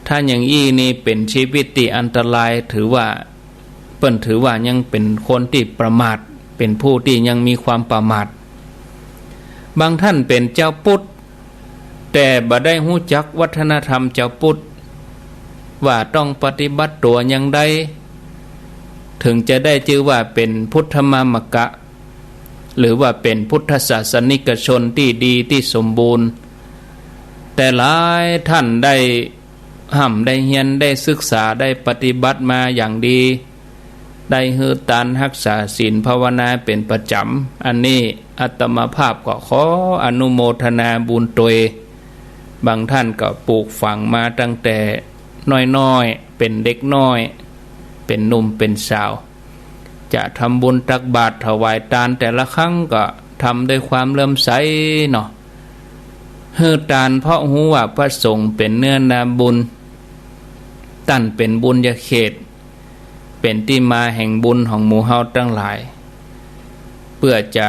ถ้าอย่างอี้นี่เป็นชีวิตที่อันตรายถือว่ายังเป็นคนที่ประมาทเป็นผู้ที่ยังมีความประมาทบางท่านเป็นเจ้าพุทธแต่บ่ได้รู้จักวัฒนธรรมเจ้าพุทธ ว่าต้องปฏิบัติตัวอย่างใดถึงจะได้ชื่อว่าเป็นพุทธมามกะหรือว่าเป็นพุทธศาสนิกชนที่ดีที่สมบูรณ์แต่หลายท่านได้ได้เรียนได้ศึกษาได้ปฏิบัติมาอย่างดีได้ฮือตานรักษาศีลภาวนาเป็นประจำอันนี้อาตมาภาพก็ขออนุโมทนาบุญตวยบางท่านก็ปลูกฝังมาตั้งแต่น้อยๆเป็นเด็กน้อยเป็นหนุ่มเป็นสาวจะทำบุญตักบาตรถวายทานแต่ละครั้งก็ทำด้วยความเลื่อมใสเนาะฮือทานเพราะหูว่าพระสงฆ์เป็นเนื้อนาบุญตั้นเป็นบุญญาเขตเป็นที่มาแห่งบุญของหมู่เฮาทั้งหลายเพื่อจะ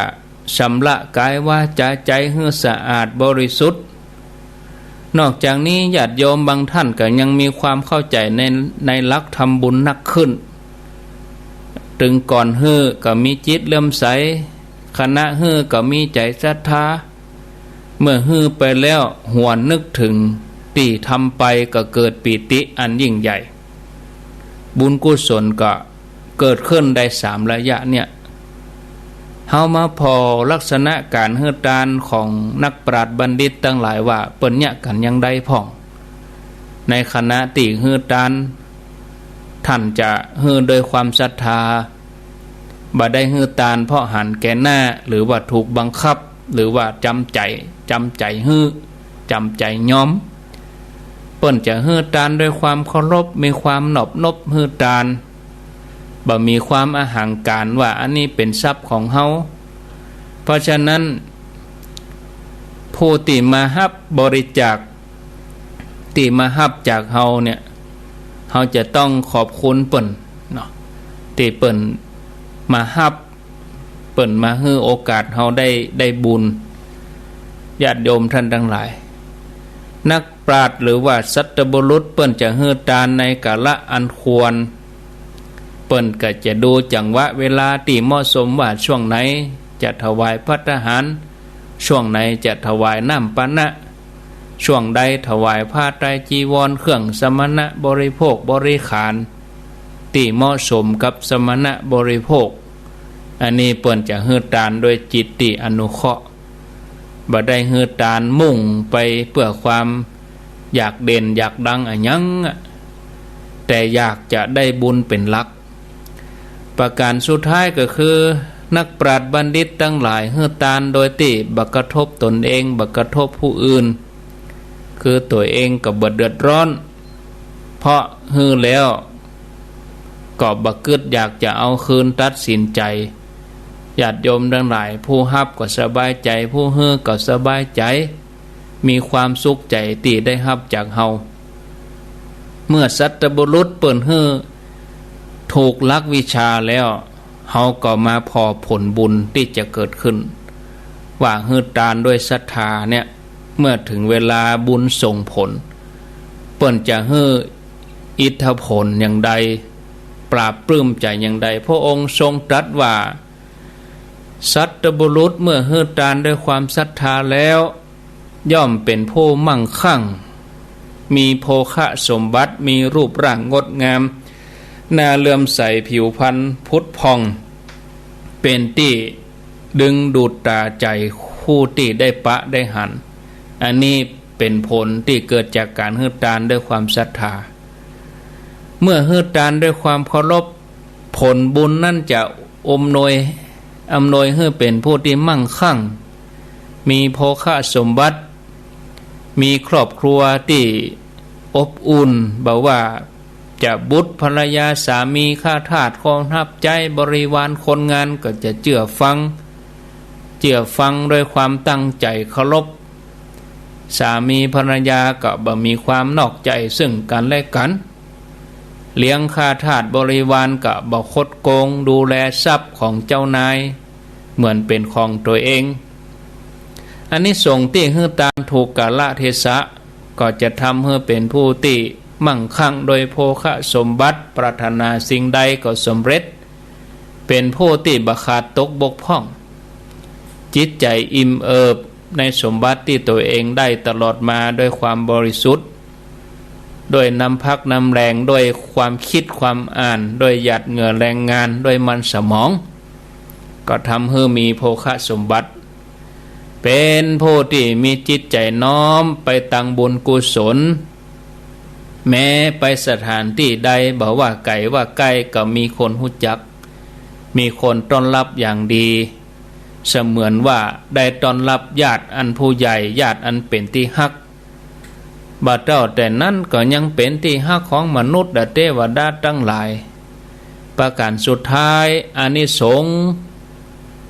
ชำระกายวาจาใจให้สะอาดบริสุทธิ์นอกจากนี้ญาติโยมบางท่านก็ยังมีความเข้าใจในหลักทำบุญนักขึ้นถึงก่อนฮือก็มีจิตเลื่อมใสคณะฮือก็มีใจศรัทธาเมื่อฮือไปแล้วหวนนึกถึงที่ทำไปก็เกิดปีติอันยิ่งใหญ่บุญกุศลก็เกิดขึ้นได้3ระยะเนี่ยเฮามาพอลักษณะการฮือทานของนักปราชญ์บัณฑิตทั้งหลายว่าเปิ้นเนี่ยกันยังได้พ่องในขณะที่ฮือทานท่านจะฮือโดยความศรัทธาบ่ได้ฮือทานเพราะหันแก่หน้าหรือว่าถูกบังคับหรือว่าจำใจฮือจำใจยอมเปิ้นจะฮือทานด้วยความเคารพมีความนอบนบฮือทานบ่มีความอหังการว่าอันนี้เป็นทรัพย์ของเฮาเพราะฉะนั้นผู้ที่มารับบริจาคที่มารับจากเฮาเนี่ยเฮาจะต้องขอบคุณเปิ้นเนาะที่เปิ้นมารับเปิ้นมาให้โอกาสเฮาได้บุญญาติโยมท่านทั้งหลายนักปราชญ์หรือว่าสัตบุรุษเปิ้นจะให้ทานในกาลอันควรเปิ้นก็จะดูจังหวะเวลาที่เหมาะสมว่าช่วงไหนจะถวายภัตตาหารช่วงไหนจะถวายน้ำปานะช่วงใดถวายผ้าไตรจีวรเครื่องสมณะบริโภคบริขารที่เหมาะสมกับสมณะบริโภคอันนี้เปิ้นจะฮือทานโดยจิตติอนุเคราะห์บ่ได้ฮือทานมุ่งไปเพื่อความอยากเด่นอยากดังอะหยังแต่อยากจะได้บุญเป็นหลักประการสุดท้ายก็คือนักปราชญ์บัณฑิตทั้งหลายฮือทานโดยที่บ่กระทบตนเองบ่กระทบผู้อื่นคือตัวเองก็บ่เดือดร้อนเพราะฮือแล้วก็บ่กึดอยากจะเอาคืนตัดสินใจญาติโยมทั้งหลายผู้รับก็สบายใจผู้ฮือก็สบายใจมีความสุขใจที่ได้รับจากเฮาเมื่อสัตบุรุษเปิ้นฮือถูกลักวิชาแล้วเฮาก็มาพอผลบุญที่จะเกิดขึ้นว่าฮือทานด้วยศรัทธาเนี่ยเมื่อถึงเวลาบุญส่งผลเปิ้นจะฮืออิทธิผลอย่างใดปราบปลื้มใจอย่างใดพระองค์ทรงตรัสว่าสัตบุรุษเมื่อฮือทานด้วยความศรัทธาแล้วย่อมเป็นผู้มั่งคั่งมีโภคะสมบัติมีรูปร่างงดงามน่าเลื่อมใสผิวพรรณพุทธพองเป็นที่ดึงดูดตาใจผู้ที่ได้ปะได้หันอันนี้เป็นผลที่เกิดจากการฮือทานด้วยความศรัทธาเมื่อฮือทานด้วยความเคารพผลบุญนั่นจะอำนวยให้เป็นผู้ที่มั่งคั่งมีโภคะสมบัติมีครอบครัวที่อบอุ่นบ่ว่าจะบุตรภรรยาสามีข้าทาสกองทัพใจบริวารคนงานก็จะเชื่อฟังด้วยความตั้งใจเคารพสามีภรรยาก็บ่มีความนอกใจซึ่งกันและกันเลี้ยงข้าทาสบริวารก็บ่คดโกงดูแลทรัพย์ของเจ้านายเหมือนเป็นของตัวเองอันนี้ส่งที่ฮือตามถูกกาลเทศะก็จะทำให้เป็นผู้ที่มั่งคั่งโดยโภคะสมบัติปรารถนาสิ่งใดก็สำเร็จเป็นผู้ที่บ่ขาดตกบกพร่องจิตใจอิ่มเอิบในสมบัติที่ตัวเองได้ตลอดมาด้วยความบริสุทธิ์ ด้วยน้ำพักน้ำแรงด้วยความคิดความอ่านด้วยหยาดเหงื่อแรงงานด้วยมันสมองก็ทำให้มีโภคสมบัติเป็นผู้ที่มีจิตใจน้อมไปตั้งบุญกุศลแม้ไปสถานที่ใดบอกว่าไกลว่าใกล้ก็มีคนรู้จักมีคนต้อนรับอย่างดีเสมือนว่าได้ต้อนรับญาติอันผู้ใหญ่ญาติอันเป็นที่ฮักบ่เจ้าแต่นั้นก็ยังเป็นที่ฮักของมนุษย์และเทวดาทั้งหลายประการสุดท้ายอานิสงส์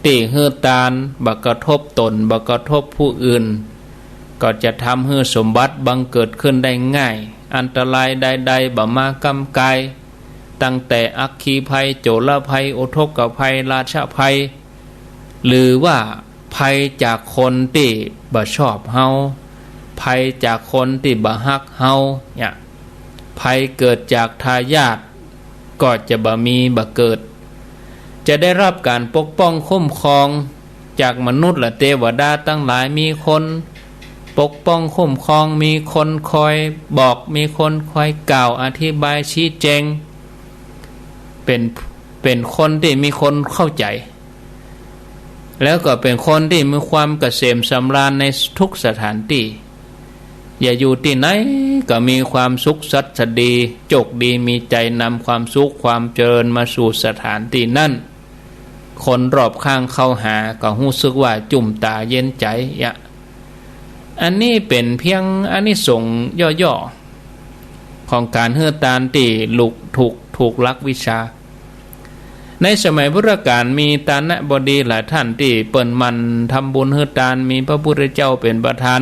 ที่ฮือตานบ่กระทบตนบ่กระทบผู้อื่นก็จะทำให้สมบัติบังเกิดขึ้นได้ง่ายอันตรายใดๆบ่มากำกายตั้งแต่อัคคีภัยโจรภัยอุทกภัยราชภัยหรือว่าภัยจากคนที่บ่ชอบเฮาภัยจากคนที่บ่ฮักเฮาเนี่ยภัยเกิดจากทายาทก็จะบ่มีบ่เกิดจะได้รับการปกป้องคุ้มครองจากมนุษย์และเทวดาตั้งหลายมีคนปกป้องคุ้มครองมีคนคอยบอกมีคนคอยกล่าวอธิบายชี้แจงเป็นคนที่มีคนเข้าใจแล้วก็เป็นคนที่มีความเกษมสำราญในทุกสถานที่อย่าอยู่ที่ไหนก็มีความสุขสัตย์ดีโชคดีมีใจนำความสุขความเจริญมาสู่สถานที่นั้นคนรอบข้างเข้าหาก็รู้สึกว่าจุ่มตาเย็นใจอันนี้เป็นเพียงอานิสงส์ย่อๆของการเฮือตานที่ถูกลักวิชาในสมัยพุทธกาลมีตานะบดีหลายท่านที่เปิ่นมันทำบุญเฮือตานมีพระพุทธเจ้าเป็นประธาน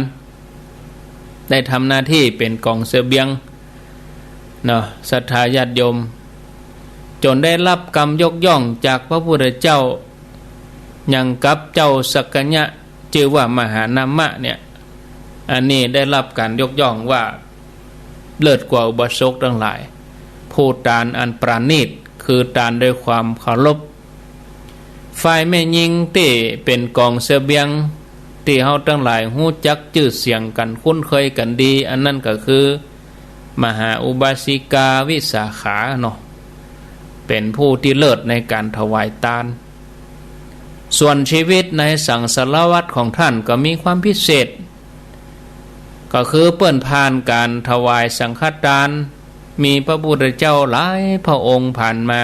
ได้ทำหน้าที่เป็นกองเสบียงเนาะศรัทธาญาติโยมจนได้รับกรรมยกย่องจากพระพุทธเจ้าอย่างกับเจ้าสักกัญญะชื่อว่ามหานามะเนี่ยอันนี้ได้รับการยกย่องว่าเลิศกว่าอุบาสกทั้งหลายผู้ทานอันปราณีตคือทานด้วยความเคารพฝ่ายแม่หญิงที่เป็นกองเสบียงที่เฮาทั้งหลายฮู้จักชื่อเสียงกันคุ้นเคยกันดีอันนั้นก็คือมหาอุบาสิกาวิสาขาเนาะเป็นผู้ที่เลิศในการถวายทานส่วนชีวิตในสังสารวัฏของท่านก็มีความพิเศษก็คือเปิ้นผ่านการถวายสังฆทานมีพระพุทธเจ้าหลายพระองค์ผ่านมา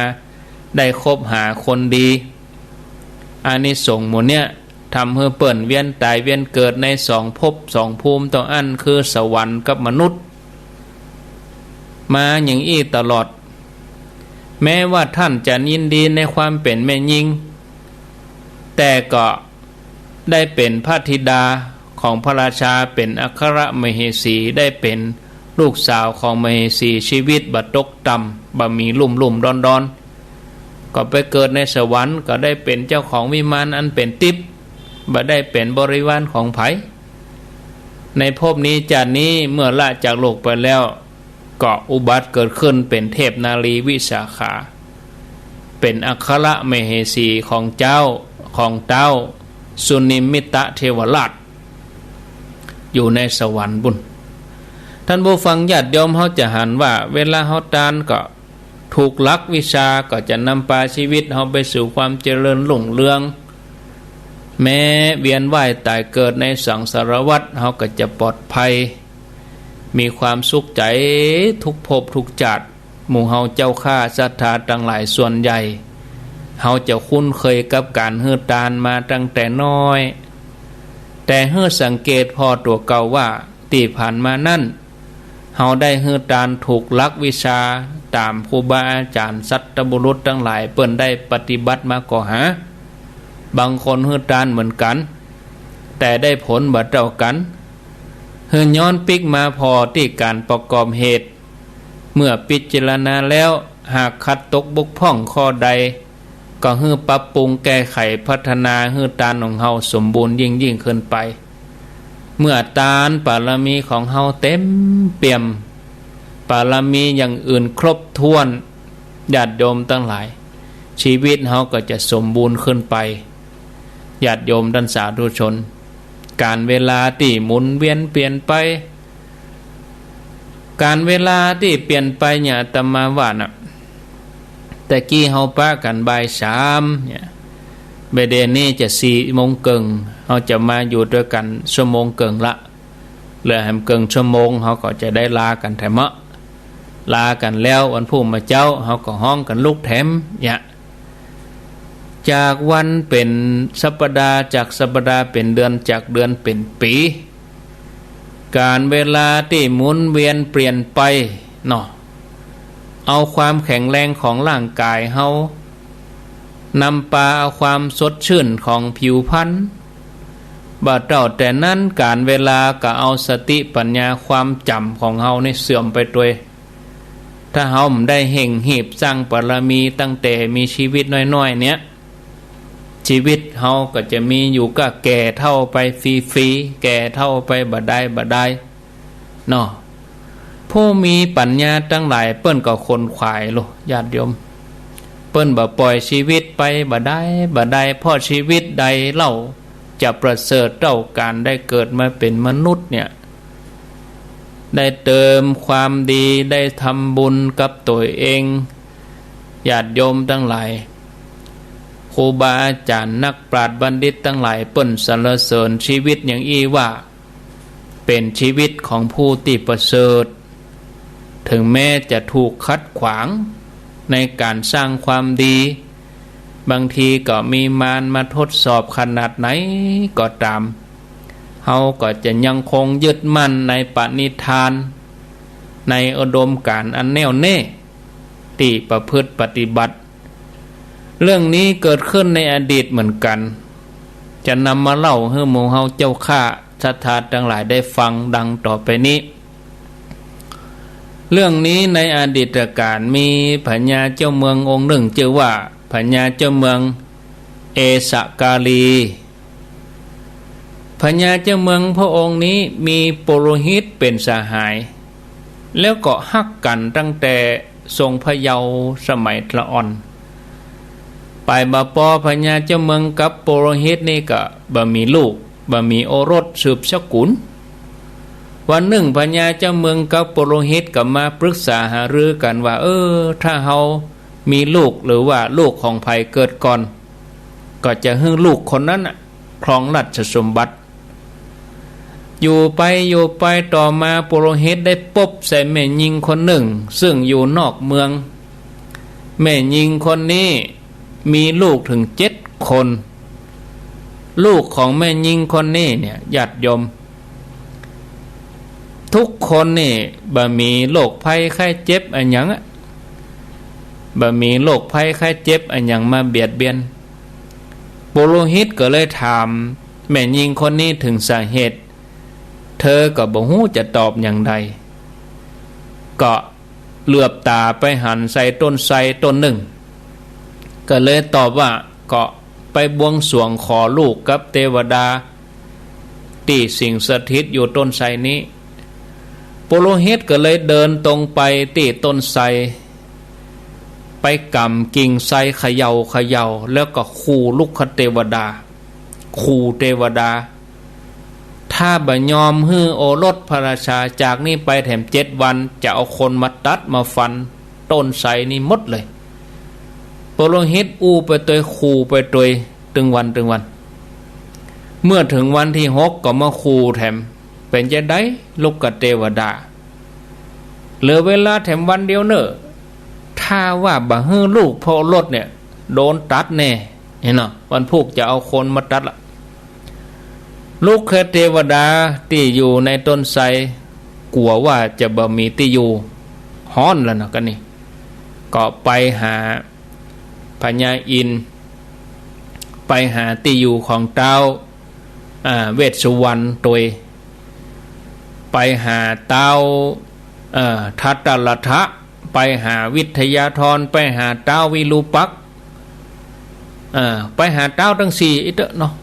ได้คบหาคนดีอานิสงส์หมดเนี่ยทำให้เปิ้นเวียนตายเวียนเกิดในสองภพสองภูมิต่ออันคือสวรรค์กับมนุษย์มาอย่างอี้ตลอดแม้ว่าท่านจะยินดีในความเป็นแม่หญิงแต่ก็ได้เป็นพระธิดาของพระราชาเป็นอัครมเหสีได้เป็นลูกสาวของมเหสีชีวิตบ่ตกต่ำบ่มีลุ่มดอนก็ไปเกิดในสวรรค์ก็ได้เป็นเจ้าของวิมานอันเป็นทิพย์บ่ได้เป็นบริวารของไผในภพนี้ชาตินี้เมื่อละจากโลกไปแล้วก็อุบัติเกิดขึ้นเป็นเทพนารีวิสาขาเป็นอัครมเหสีของเจ้าสุนิมิตะเทวราชอยู่ในสวรรค์บุญท่านผู้ฟังญาติโยมเขาจะหันว่าเวลาเขาทานก็ถูกลักวิชาก็จะนำพาชีวิตเขาไปสู่ความเจริญรุ่งเรืองแม้เวียนว่ายตายเกิดในสังสารวัฏเขาก็จะปลอดภัยมีความสุขใจทุกภพทุกชาติหมู่เฮาเจ้าข้าศรัทธาทั้งหลายส่วนใหญ่เฮาจะคุ้นเคยกับการเฮือตานมาตั้งแต่น้อยแต่เฮือสังเกตพอตัวเก่าว่าที่ผ่านมานั่นเฮาได้เฮือตานถูกลักวิชาตามครูบาอาจารย์สัตบุรุษทั้งหลายเปิ้นได้ปฏิบัติมาก็หาบางคนเฮือตานเหมือนกันแต่ได้ผลบ่เท่ากันเฮือย้อนปิกมาพอที่การประกอบเหตุเมื่อพิจารณาแล้วหากขัดตกบกพร่องข้อใดก็ฮือปรับปรุงแก้ไขพัฒนาฮือตานของเฮาสมบูรณ์ยิ่งขึ้นไปเมื่อตานบารมีของเฮาเต็มเปี่ยมบารมีอย่างอื่นครบถ้วนญาติโยมทั้งหลายชีวิตเฮาก็จะสมบูรณ์ขึ้นไปญาติโยมท่านสาธุชนการเวลาที่หมุนเวียนเปลี่ยนไป การเวลาที่เปลี่ยนไปเนี่ยอาตมาว่าน่ะแต่กี้เฮาปะกันบ่าย3เนี่ยเบเดนี่จะ4 โมงครึ่งเฮาจะมาอยู่ด้วยกันชั่วโมงครึ่งละเหลือแหมครึ่งชั่วโมงเฮาก็จะได้ลากันแถมะลากันแล้ววันพุ่มมาเจ้าเฮาก็ห้องกันลูกแถมเนี่ยจากวันเป็นสัปดาห์จากสัปดาห์เป็นเดือนจากเดือนเป็นปีการเวลาที่หมุนเวียนเปลี่ยนไปเนาะเอาความแข็งแรงของร่างกายเฮานำปาเอาความสดชื่นของผิวพรรณบ่เจ้าแต่นั้นการเวลาก็เอาสติปัญญาความจำของเฮานี่เสื่อมไปด้วยถ้าเฮาได้เห่งหีบสร้างบารมีตั้งแต่มีชีวิตน้อยๆเนี้ยชีวิตเฮาก็จะมีอยู่ก็แก่เท่าไปฟรีๆแก่เท่าไปบ่ได้เนาะผู้มีปัญญาทั้งหลายเปิ้นก็คนขวายโลญาติโยมเปิ้นบ่ปล่อยชีวิตไปบ่ได้เพราะชีวิตใดเล่าจะประเสริฐเท่าการได้เกิดมาเป็นมนุษย์เนี่ยได้เติมความดีได้ทำบุญกับตัวเองญาติโยมทั้งหลายครูบาอาจารย์นักปราชญ์บัณฑิตทั้งหลายเปิ้นสรรเสริญชีวิตอย่างอี้ว่าเป็นชีวิตของผู้ที่ประเสริฐถึงแม้จะถูกคัดขวางในการสร้างความดีบางทีก็มีมารมาทดสอบขนาดไหนก็ตามเฮาก็จะยังคงยึดมั่นในปณิธานในอุดมการณ์อันแน่วแน่ที่ประพฤติปฏิบัติเรื่องนี้เกิดขึ้นในอดีตเหมือนกันจะนำมาเล่าให้หมู่เฮาเจ้าข้าศรัทธาทั้งหลายได้ฟังดังต่อไปนี้เรื่องนี้ในอดีตการมีพญาเจ้าเมืององค์หนึ่งชื่อว่าพญาเจ้าเมืองเอสกาลีพญาเจ้าเมืองพระองค์นี้มีปุโรหิตเป็นสหายแล้วก็ฮักกันตั้งแต่ทรงพระเยาว์สมัยละอ่อนไปบาปอพญาเจ้าเมืองกับปุโรหิตนี่ก็บ่มีลูกบ่มีโอรสสืบสกุลวันหนึ่งพญาเจ้าเมืองกับปุโรหิตก็มาปรึกษาหารือกันว่าถ้าเฮามีลูกหรือว่าลูกของไผเกิดก่อนก็จะให้ลูกคนนั้นครองราชสมบัติอยู่ไปต่อมาปุโรหิตได้พบใส่แม่หญิงคนหนึ่งซึ่งอยู่นอกเมืองแม่หญิงคนนี้มีลูกถึง7 คนลูกของแม่หญิงคนนี้เนี่ยญาติโยมทุกคนนี่บ่มีโรคภัยไข้เจ็บอันหยังบ่มีโรคภัยไข้เจ็บอันหยังมาเบียดเบียนปุโรหิตก็เลยถามแม่หญิงคนนี้ถึงสาเหตุเธอก็บ่ฮู้จะตอบอย่างใดก็เหลือบตาไปหันใส่ต้นไทรต้นหนึ่งก็เลยตอบว่าก็ไปบวงสรวงขอลูกกับเทวดาที่สิงสถิตอยู่ต้นไทรนี้ปุโรหิตก็เลยเดินตรงไปที่ต้นไทรไปกำกิ่งไทรเขย่าแล้วก็ขู่ลูกคเทวดาขู่เทวดาถ้าบ่ยอมฮื้อโอรสพระราชาจากนี้ไปแถม7 วันจะเอาคนมาตัดมาฟันต้นไทรนี้หมดเลยปุโรหิตอู้ไปตัวขู่ไปตัวตึงวันเมื่อถึงวันที่6ก็มาขู่แถมเป็นจะได้ลูกกับเทวดาเหลือเวลาแถมวันเดียวเนอะถ้าว่าบ่ฮื้อลูกพ่อรถเนี่ยโดนตัดแน่เห็นเนาะวันพุกจะเอาคนมาตัดละลูกเทวดาที่อยู่ในต้นไทรกลัวว่าจะบ่มีที่อยู่ฮ้อนแล้วนะกันนี่ก็ไปหาพญาอินทร์ไปหาที่อยู่ของเท้าเวสสุวรรณตัวไปหาเท้าทัตตลัทธะไปหาวิทยาธรไปหาเท้าวิรูปักษ์ไปหาเท้าทั้ง4อีกเนาะ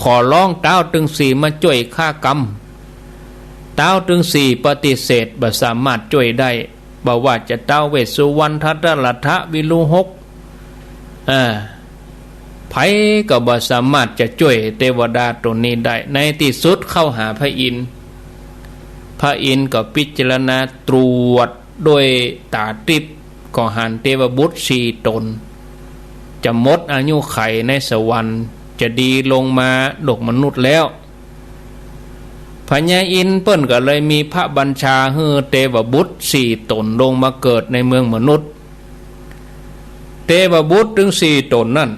ขอร้องเท้าทั้ง4มาช่วยฆ่ากรรมเท้าทั้ง4ปฏิเสธบ่สามารถช่วยได้บ่ว่าจะเท้าเวสสุวรรณทัตตลัทธะวิรูหกไผก็บ่สามารถจะช่วยเทวดาตัวนี้ได้ในที่สุดเข้าหาพระอินทร์ พระอินทร์ก็พิจารณาตรวจโดยตาทิพย์ก็หันเทวบุตร4 ตนจะหมดอายุไขในสวรรค์จะดีลงมาโลกมนุษย์แล้วพญาอินทร์เปิ้นก็เลยมีพระบัญชาให้เทวบุตร4 ตนลงมาเกิดในเมืองมนุษย์เทวบุตรถึง4 ตนนั่น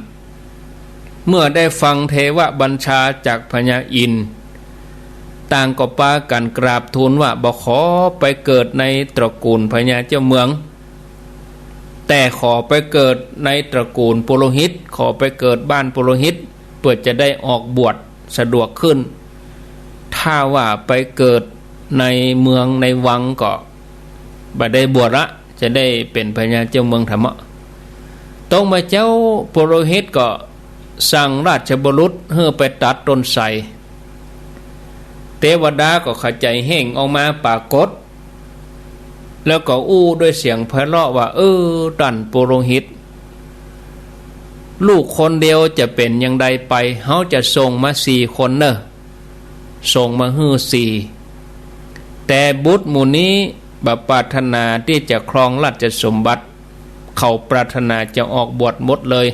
เมื่อได้ฟังเทวบัญชาจากพญาอินทร์ต่างก็ปากันกราบทูลว่าบ่ขอไปเกิดในตระกูลพญาเจ้าเมืองแต่ขอไปเกิดในตระกูลปุโรหิตขอไปเกิดบ้านปุโรหิตเพื่อจะได้ออกบวชสะดวกขึ้นถ้าว่าไปเกิดในเมืองในวังก็บ่ได้บวชละจะได้เป็นพญาเจ้าเมืองธรรมะต้องมาเจ้าปุโรหิตก็สั่งราชบุรุษให้ไปตัดต้นไทรเทวดาก็เข้าใจแห้งออกมาปรากฏแล้วก็อู้ด้วยเสียงไพเราะว่าท่านปุโรหิตลูกคนเดียวจะเป็นอย่างใดไปเฮาจะส่งมา4 คนเนอะส่งมาฮื้อ4แต่บุตรหมู่นี้บ่ปรารถนาที่จะครองราชสมบัติเขาปรารถนาจะออกบวชหมดเลย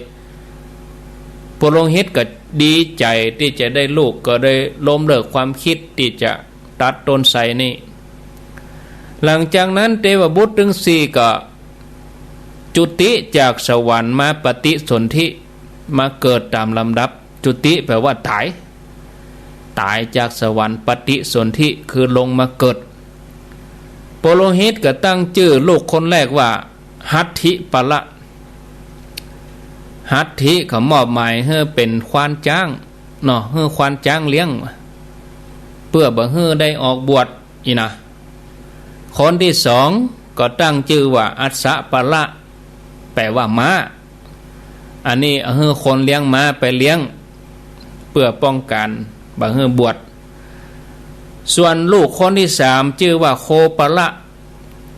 ปุโรหิตก็ดีใจที่จะได้ลูกก็ได้ล้มเลิกความคิดที่จะตัดต้นไทรนี่หลังจากนั้นเทวบุตรทั้ง4ก็จุติจากสวรรค์มาปฏิสนธิมาเกิดตามลำดับจุติแปลว่าตายจากสวรรค์ปฏิสนธิคือลงมาเกิดปุโรหิตก็ตั้งชื่อลูกคนแรกว่าหัตถิปละหัตถิเขามอบหมายให้เป็นควานจ้างเนาะให้ควานจ้างเลี้ยงเพื่อบ่ให้ได้ออกบวชอีนะคนที่2ก็ตั้งชื่อว่าอัสสะปะละแปลว่าม้าอันนี้ให้คนเลี้ยงม้าไปเลี้ยงเพื่อป้องกันบ่ให้บวชส่วนลูกคนที่3ชื่อว่าโคปะละ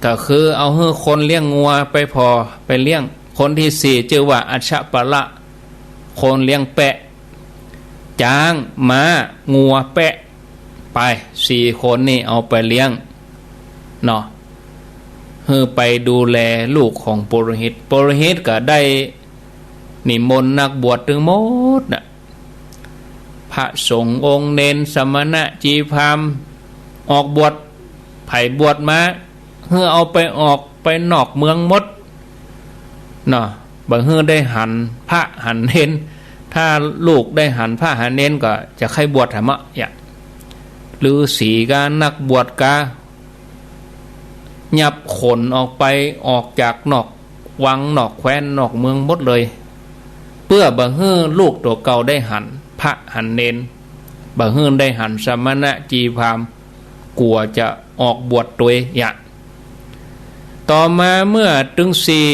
ก็คือเอาให้คนเลี้ยงงัวไปพอไปเลี้ยงคนที่4ชื่อว่าอัชชะปะละคนเลี้ยงแปะจ้างม้างัวแปะไป4 คนนี่เอาไปเลี้ยงเนาะให้ไปดูแลลูกของปุโรหิตก็ได้นิมนต์นักบวชถึงหมดน่ะพระสงฆ์องค์เนนสมณะจีพราหมณ์ออกบวชไผบวชมาเพื่อเอาไปออกไปนอกเมืองหมดเนาะบ่เฮือได้หันพระหันเนนถ้าลูกได้หันพระหันเนนก็จะใครบวชธรรมะอย่างฤาษีกานักบวชกายับขนออกไปออกจากนอกวังนอกแคว้นนอกเมืองหมดเลยเพื่อบ่เฮือลูกตัวเก่าได้หันพระหันเนนบ่เฮือได้หันสมณะจีพราหมณ์กลัวจะออกบวชตัวอย่างต่อมาเมื่อถึง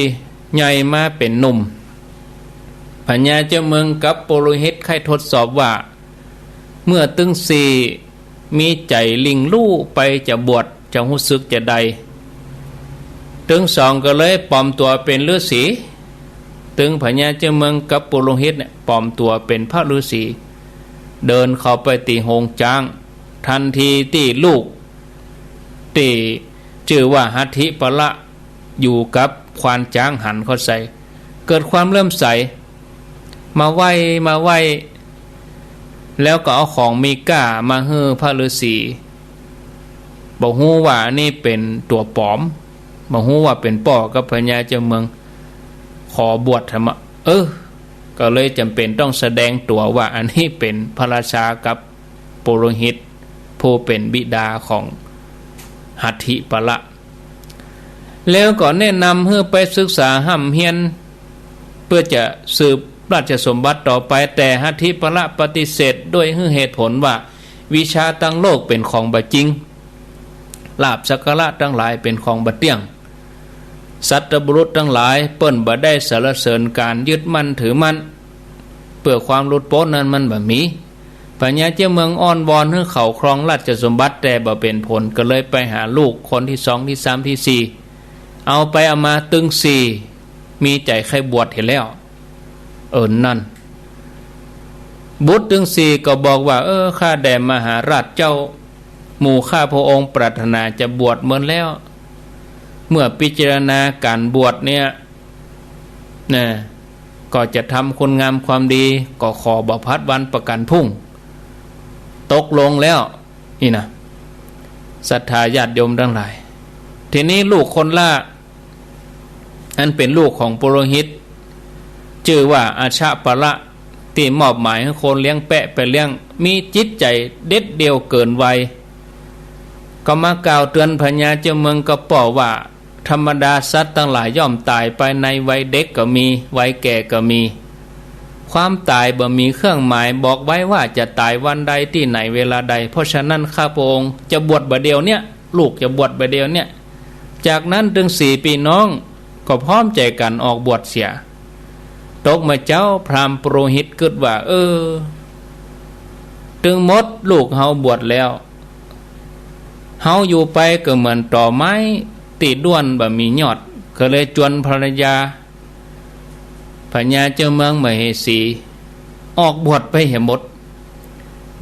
4ใหญ่มาเป็นหนุ่มพญาเจ้าเมืองกับปุโรหิตใครทดสอบว่าเมื่อถึง4มีใจลิงลู่ไปจะบวชจะรู้สึกจะใดถึง2ก็เลยปลอมตัวเป็นฤาษีถึงพญาเจ้าเมืองกับปุโรหิตเนี่ยปลอมตัวเป็นพระฤาษีเดินเข้าไปตีโฮงจ้างทันทีที่ลูกที่ชื่อว่าหัตถิปละอยู่กับควานจ้างหันเข้าใส่เกิดความเริ่มใสมาไหว้แล้วก็เอาของมีค่ามาให้พระฤาษีบอกฮู้ว่านี่เป็นตัวปลอมบอกฮู้ว่าเป็นป่อกับพญาเจ้าเมืองขอบวชธรรมะก็เลยจำเป็นต้องแสดงตัวว่าอันนี้เป็นพระราชากับปุโรหิตผู้เป็นบิดาของหัตถิปละแล้วก็แนะนำให้ไปศึกษาห้ำเฮียนเพื่อจะสืบราชสมบัติต่อไปแต่หัตถิปละปฏิเสธด้วยเหตุผลว่าวิชาตั้งโลกเป็นของบ่จริงลาภสักการะทั้งหลายเป็นของบ่เที่ยงสัตบุรุษทั้งหลายเปิ้นบ่ได้สรรเสริญการยึดมั่นถือมั่นเพื่อความหลุดพ้นนั้นมันบ่มีพญาเจ้าเมืองอ้อนวอนให้เขาครองราชสมบัติแต่บ่เป็นผลก็เลยไปหาลูกคนที่2ที่3ที่4เอาไปเอามาตึง4มีใจใครบวชเห็นแล้วนั่นบุตรตึง4ก็บอกว่าข้าแด่มหาราชเจ้า หมู่ข้าพระองค์ปรารถนาจะบวชเหมือนแล้วเมื่อพิจารณาการบวชเนี่ยนะก็จะทำคุณงามความดีก็ขอบัพพัดวันประกันพรุ่งตกลงแล้วนี่นะศรัทธาญาติโยมทั้งหลายทีนี้ลูกคนละอันเป็นลูกของปุโรหิตชื่อว่าอาชาปะละที่มอบหมายให้คนเลี้ยงแปะไปเลี้ยงมีจิตใจเด็ดเดียวเกินวัยก็มากล่าวเตือนพญาเจ้าเมืองก็ป่อว่าธรรมดาสัตว์ทั้งหลายย่อมตายไปในวัยเด็กก็มีวัยแก่ก็มีความตายบ่มีเครื่องหมายบอกไว้ว่าจะตายวันใดที่ไหนเวลาใดเพราะฉะนั้นข้าพระองค์จะบวชบัดเดียวเนี่ยลูกจะบวชบัดเดียวเนี่ยจากนั้นถึง4 ปีน้องก็พร้อมใจกันออกบวชเสียตกมาเจ้าพราหมณ์ปุโรหิตคิดว่าถึงหมดลูกเฮาบวชแล้วเฮาอยู่ไปก็เหมือนต่อไม้ตีด้วนบ่มียอดก็เลยจวนภรรยาพญาเจ้าเมืองมเหสีออกบวชไปเห็นหมด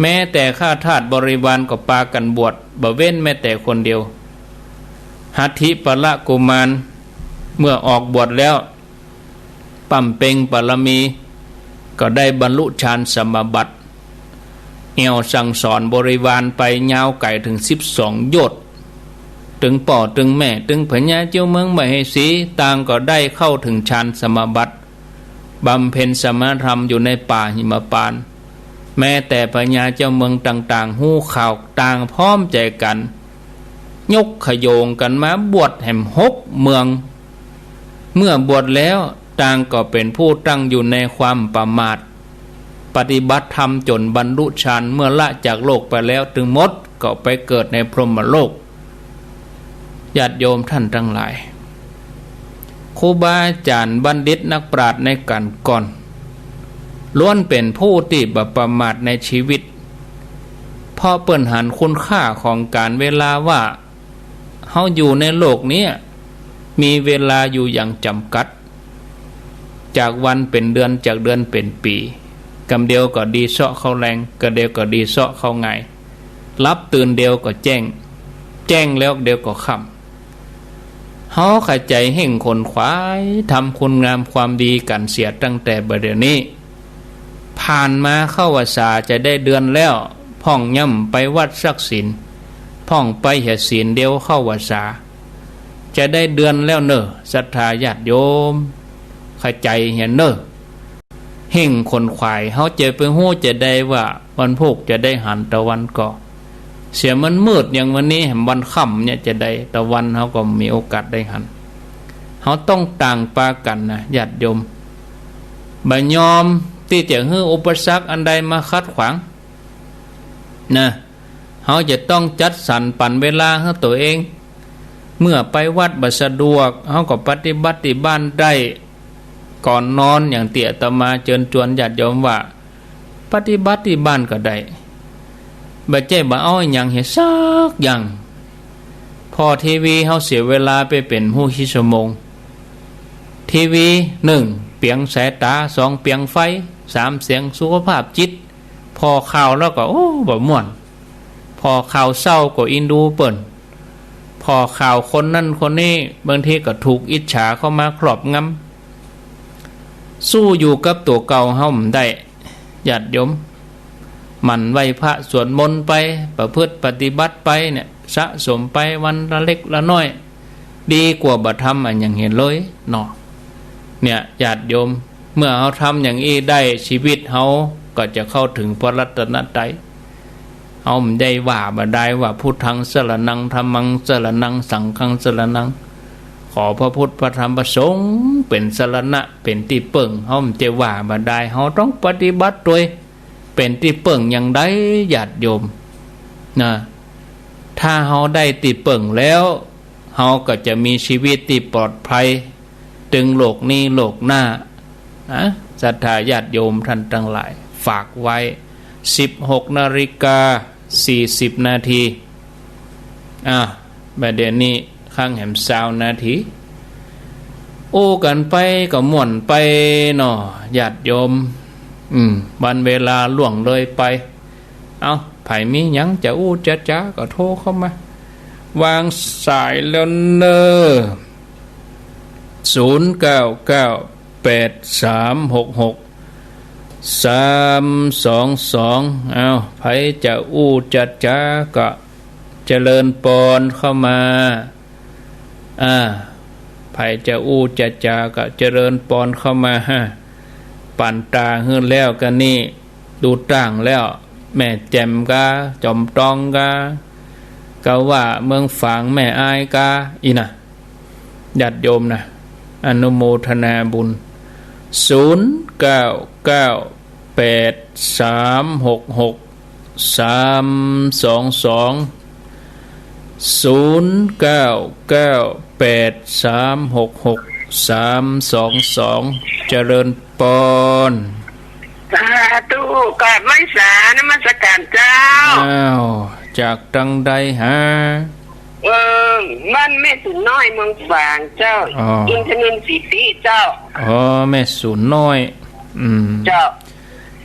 แม้แต่ข้าทาสบริวารก็ปากันบวชบ่เว้นแม้แต่คนเดียวหัตถิปละกุมารเมื่อออกบวชแล้วปั่มเป่งปรมีก็ได้บรรลุฌานสมาบัติเอวสั่งสอนบริวารไปยาวไกลถึง12 โยชน์ถึงป่อถึงแม่ถึงพญาเจ้าเมืองมเหสีต่างก็ได้เข้าถึงฌานสมาบัติบำเพ็ญสมณธรรมอยู่ในป่าหิมพานต์แม้แต่พญาเจ้าเมืองต่างๆฮู้ข่าวต่างพร้อมใจกันยกขโยงกันมาบวชแห่ม6 เมืองเมื่อบวชแล้วต่างก็เป็นผู้ตั้งอยู่ในความประมาทปฏิบัติธรรมจนบรรลุฌานเมื่อละจากโลกไปแล้วถึงหมดก็ไปเกิดในพรหมโลกญาติโยมท่านทั้งหลายครูบาอาจารย์บัณฑิตนักปราชญ์ในการก่อนล้วนเป็นผู้ที่บ่ประมาทในชีวิตเพราะเปิ้นหันคุณค่าของการเวลาว่าเฮาอยู่ในโลกนี้มีเวลาอยู่อย่างจำกัดจากวันเป็นเดือนจากเดือนเป็นปีกำเดียวก็ดีเซาะเข้าแรงกะเดียวก็ดีเซาะเข้าไงรับตื่นเดียวก็แจ้งแล้วเดียวก็ค่ำเฮาขใจเห่งคนขวายทำคุณงามความดีกันเสียตั้งแต่บัดเดี๋ยวนี้ผ่านมาเข้าพรรษาจะได้เดือนแล้วพ่องย่ำไปวัดสักศีลพ่องไปเหียศีลเดียวเข้าพรรษาจะได้เดือนแล้วเนอะศรัทธาญาติโยมขใจเห็นเนอะเห่งคนขวายเฮาจะไปฮู้จะได้ว่าวันพุธจะได้หันตะวันก็เสียมันมืดอย่างวันนี้แห่งวันค่ำเนี่ยจะได้ตะวันเฮาก็มีโอกาสได้หันเฮาต้องต่างปากันนะญาติโยมบ่ยอมที่จะให้อุปสรรคอันใดมาขัดขวางนะเฮาจะต้องจัดสรรปันเวลาให้ตัวเองเมื่อไปวัดบ่สะดวกเฮาก็ปฏิบัติที่บ้านได้ก่อนนอนอย่างเตี่ยตมาเชิญชวนญาติโยมว่าปฏิบัติที่บ้านก็ได้บ่ใจบ่เอาอย่างเฮ็ดซักอย่างพอทีวีเฮาเสียเวลาไปเป็นหู้ชั่วโมงทีวี1เปียงสายตา2เปียงไฟ3เสียงสุขภาพจิตพอข่าวแล้วก็บ่ม่วนพอข่าวเศร้าก็อินดูเปิ้นพอข่าวคนนั่นคนนี้บางทีก็ถูกอิจฉาเข้ามาครอบงำสู้อยู่กับตัวเก่าเฮาบ่ได้ญาติโยมมันไหว้พระสวดมนต์ไปประพฤติปฏิบัติไปเนี่ยสะสมไปวันละเล็กละน้อยดีกว่าบ่ทำอันอย่างเห็นเลยเนาะเนี่ยญาติโยมเมื่อเฮาทำอย่างนี้ได้ชีวิตเฮาก็จะเข้าถึงพระรัตนตรัยเฮาไม่ได้ว่าบ่ได้ว่าพุทธังสรณังธัมมังสรณังสังฆังสรณังขอพระพุทธพระธรรมพระสงฆ์เป็นสรณะเป็นที่เปิ่งเฮาไม่ได้ว่าบ่ได้เฮาต้องปฏิบัติด้วยเป็นที่เปิ่งอย่างใดญาติโยมนะถ้าเฮาได้ที่เปิ่งแล้วเฮาก็จะมีชีวิตที่ปลอดภัยถึงโลกนี้โลกหน้านะศรัทธาญาติโยมท่านทั้งหลายฝากไว้16:40 นาทีบัดเดี๋ยวนี้ข้างแหม20 นาทีโอ้กันไปก็ม่วนไปเนาะญาติโยมวันเวลาล่วงเลยไปเอา ไผมีหยังจะอู้จะจ้าก็โทรเข้ามาวางสายแล้วเนอ0998366322เอาไผจะอู้จะจ้าก็เจริญปอนเข้ามาไผจะอู้จะจาก็เจริญปอนเข้ามาปั่นตาหื้นแล้วกันนี่ดูต่างแล้วแม่แจ่มกาจอมตองกาก็ว่าเมืองฝางแม่อายกาอีน่ะญาติโยมนะอนุโมทนาบุญ0998366322เจริญปอนสาธุกราบไหว้สานมัสการเจ้าจากตังใดฮะบ้านแม่สุนน้อยเมืองฝางเจ้าอินทนินสีสีเจ้าแม่สุนน้อยเจ้า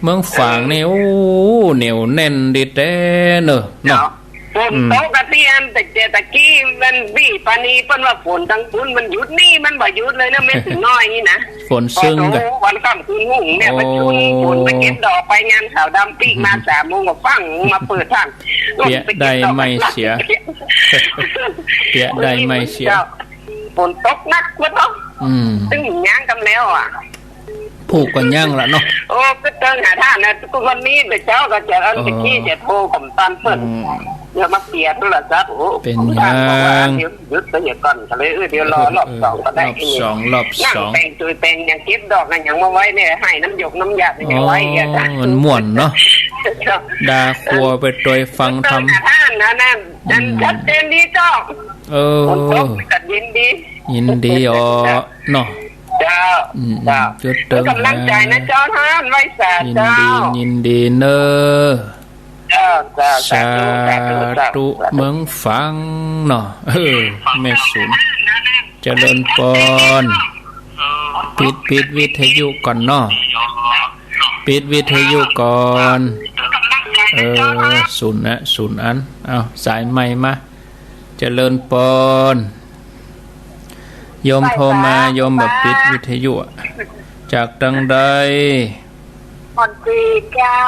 เมืองฝางนี่โอ้เหนียวแน่นดิแท้เนอะเนาะฝนตกกะเตียนแต่ตะกี้มันบี้ปานีเปิ้นว่าฝนทั้งคืนมันหยุดนี่มันบ่หยุดเลยนะแม่สุนน้อยนี่นะฝนซึ้งกันวันค่ำคืนหุ่งเนี่ยมันชุนฝนไปเก็บดอกไปงานสาวดำปีกมา3 โมงก็ฟังมาเปิดทางเปียได้ไม่เสียเปียได้ไม่เสียฝนตกนักว่าต้องตึงย่างกันแล้วผูกกันย่างละเนาะโอ้ก็เติงหาท่านนะทุกวันนี้เดี๋ยวเช้าก็จะอันตะกี้จะโทรผมตอนเปิดเดี๋ยวมาเปลี่ยนโทรศัพท์โอ้เป็นยังเดี๋ยวหยุดไปอย่างก่อนก็เลยเดี๋ยวรอรอบ2ก็ได้รอบ2นั่งแต่งจุยแต่งอย่างเก็บดอกกันอย่างมาไว้เนี่ยให้น้ำหยกน้ำหยาดอย่างไว้มันม่วนเนาะดาครัวไปโดยฟังทำท่านนะนั่นชัดเจนดีจ้าคนพบกันยินดีเนาะเจ้าจุดเติมกำลังใจนะเจ้าท่านไว้สาเจ้ายินดีเนอสาธุเมืองฟังเนาะแม่สุนเจริญปอนปิดวิทยุก่อนเนาะปิดวิทยุก่อนศูนย์อันเอาสายใหม่มาเจริญปอนโยมโทรมาโยมแบบปิดวิทยุจากตังใดม่อนปีเจ้า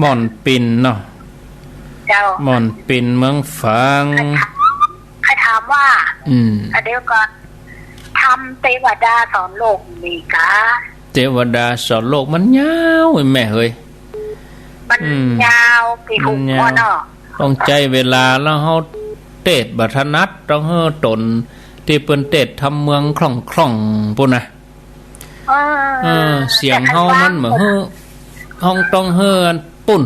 ม่อนปินเนาะเจ้าม่อนปินเมืองฝังใครถามว่าเดี๋ยวก่อนทำเทวดาสอนโลกมีกะเทวดาสอนโลกมันยาวแม่เฮ้ยมันยาวปีหุบเนาะต้องใจเวลาแล้วเฮาเตดบัทนัดต้องเฮาตนที่เปิ้นเตดทำเมืองคล่องปุ่นน่ะเสียงเฮามันเหมือนห้องต้องเฮือนปุ่น